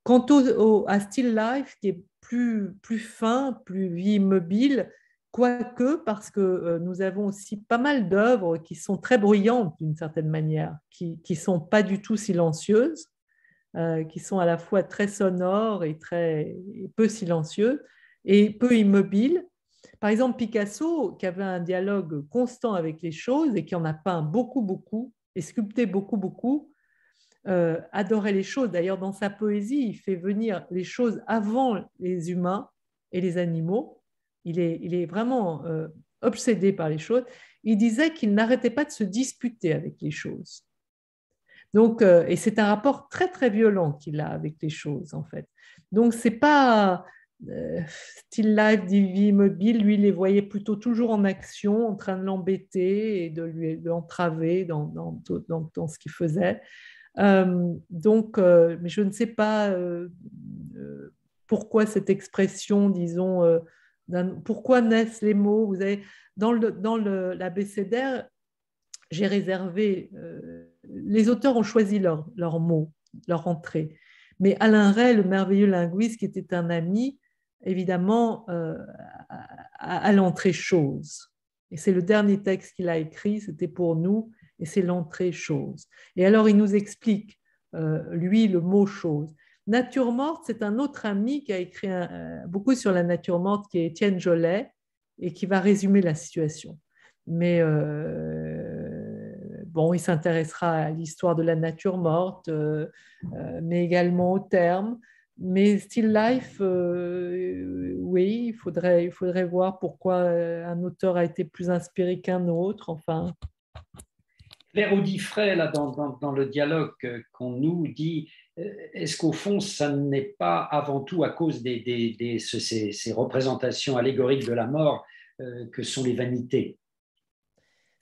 Quant à Still Life, qui est plus fin, plus vie immobile, quoique, parce que nous avons aussi pas mal d'œuvres qui sont très bruyantes d'une certaine manière, qui ne sont pas du tout silencieuses, qui sont à la fois très sonores et peu silencieuses et peu immobiles. Par exemple, Picasso, qui avait un dialogue constant avec les choses et qui en a peint beaucoup, et sculpté beaucoup, adorait les choses. D'ailleurs, dans sa poésie, il fait venir les choses avant les humains et les animaux. Il est vraiment obsédé par les choses. Il disait qu'il n'arrêtait pas de se disputer avec les choses. Donc, et c'est un rapport très violent qu'il a avec les choses, en fait. Donc, c'est pas Still Life, vie immobile. Lui, il les voyait plutôt toujours en action, en train de l'embêter et de l'entraver dans ce qu'il faisait. Mais je ne sais pas pourquoi cette expression, disons, pourquoi naissent les mots. Vous avez, dans l'abécédaire, j'ai réservé, les auteurs ont choisi leurs mots, leur entrée. Mais Alain Ray, le merveilleux linguiste, qui était un ami, évidemment, à l'entrée chose. Et c'est le dernier texte qu'il a écrit, c'était pour nous, et c'est l'entrée chose. Et alors, il nous explique, lui, le mot chose. Nature morte, c'est un autre ami qui a écrit beaucoup sur la nature morte, qui est Étienne Jolet, et qui va résumer la situation. Mais bon, il s'intéressera à l'histoire de la nature morte, mais également aux termes. Mais Still Life, oui, il faudrait voir pourquoi un auteur a été plus inspiré qu'un autre. Enfin. Claire Audifray, là, dans le dialogue qu'on nous dit, est-ce qu'au fond, ça n'est pas avant tout à cause ces représentations allégoriques de la mort que sont les vanités?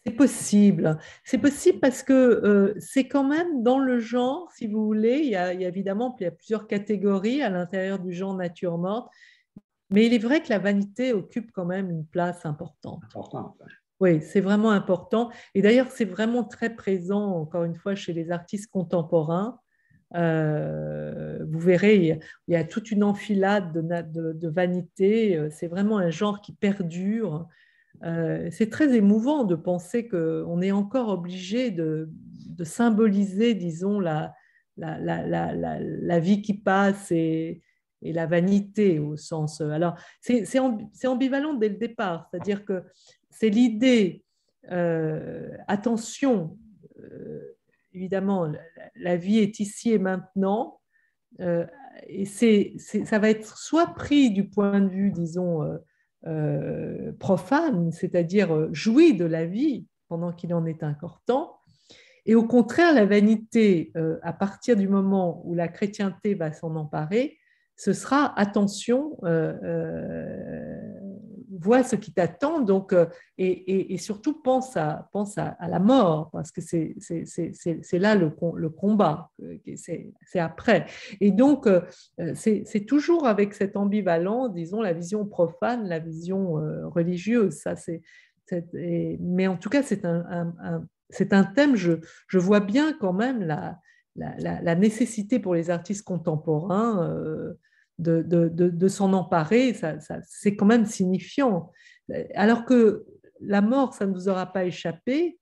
C'est possible. C'est possible parce que c'est quand même dans le genre, si vous voulez, il y a évidemment plusieurs catégories à l'intérieur du genre nature morte, mais il est vrai que la vanité occupe quand même une place importante. Important. Oui, c'est vraiment important. Et d'ailleurs, c'est vraiment très présent, encore une fois, chez les artistes contemporains. Vous verrez, il y a toute une enfilade de vanité. C'est vraiment un genre qui perdure. C'est très émouvant de penser qu'on est encore obligé de symboliser, disons, la vie qui passe et la vanité au sens. Alors, c'est ambivalent dès le départ, c'est-à-dire que c'est l'idée, attention, évidemment, la vie est ici et maintenant, et ça va être soit pris du point de vue, disons, profane, c'est-à-dire jouir de la vie pendant qu'il en est encore temps. Et au contraire, la vanité, à partir du moment où la chrétienté va s'en emparer, ce sera attention, vois ce qui t'attend, donc, et surtout pense à la mort, parce que c'est là le combat, c'est après. Et donc, c'est toujours avec cette ambivalence, disons, la vision profane, la vision religieuse. Ça, mais en tout cas, c'est un thème, je vois bien quand même la nécessité pour les artistes contemporains de s'en emparer. C'est quand même signifiant. Alors que la mort, ça ne vous aura pas échappé.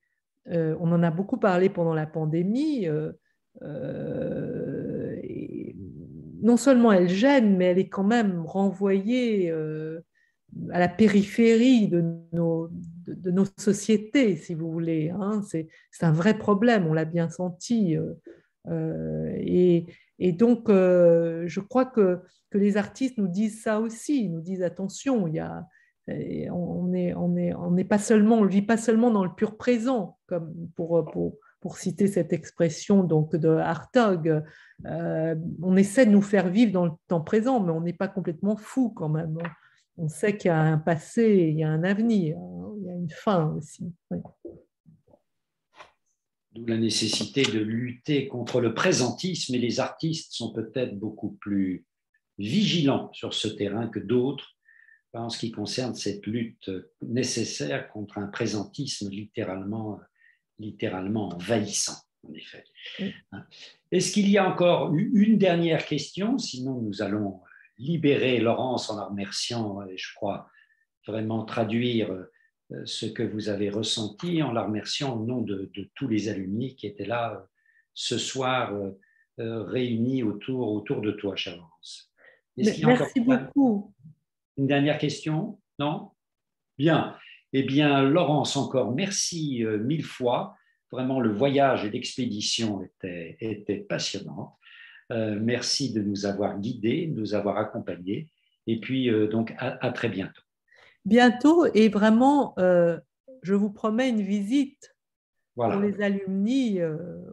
On en a beaucoup parlé pendant la pandémie. Non seulement elle gêne, mais elle est quand même renvoyée à la périphérie de de nos sociétés, si vous voulez. Hein. C'est un vrai problème, on l'a bien senti. Et donc, je crois que les artistes nous disent ça aussi, ils nous disent attention, on n'est pas seulement, on ne vit pas seulement dans le pur présent, comme pour citer cette expression donc, de Hartog. On essaie de nous faire vivre dans le temps présent, mais on n'est pas complètement fou quand même. On sait qu'il y a un passé, il y a un avenir, il y a une fin aussi. Oui. D'où la nécessité de lutter contre le présentisme, et les artistes sont peut-être beaucoup plus vigilants sur ce terrain que d'autres en ce qui concerne cette lutte nécessaire contre un présentisme littéralement envahissant, en effet. Oui. Est-ce qu'il y a encore une dernière question? Sinon, nous allons libérer Laurence en la remerciant, et je crois vraiment traduire ce que vous avez ressenti, en la remerciant au nom de tous les alumni qui étaient là ce soir réunis autour de toi, chère Laurence. Merci beaucoup. Une dernière question? Non? Bien. Eh bien, Laurence, encore merci 1000 fois. Vraiment, le voyage et l'expédition étaient passionnants. Merci de nous avoir guidés, de nous avoir accompagnés. Et puis, donc, à très bientôt. Bientôt, et vraiment, je vous promets une visite pour les alumni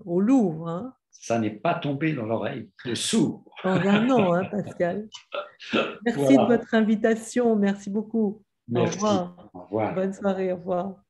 au Louvre. Hein. Ça n'est pas tombé dans l'oreille de sourd. Dans un an, hein, Pascal. Merci de votre invitation. Merci beaucoup. Merci. Au revoir. Au revoir. Bonne soirée. Au revoir.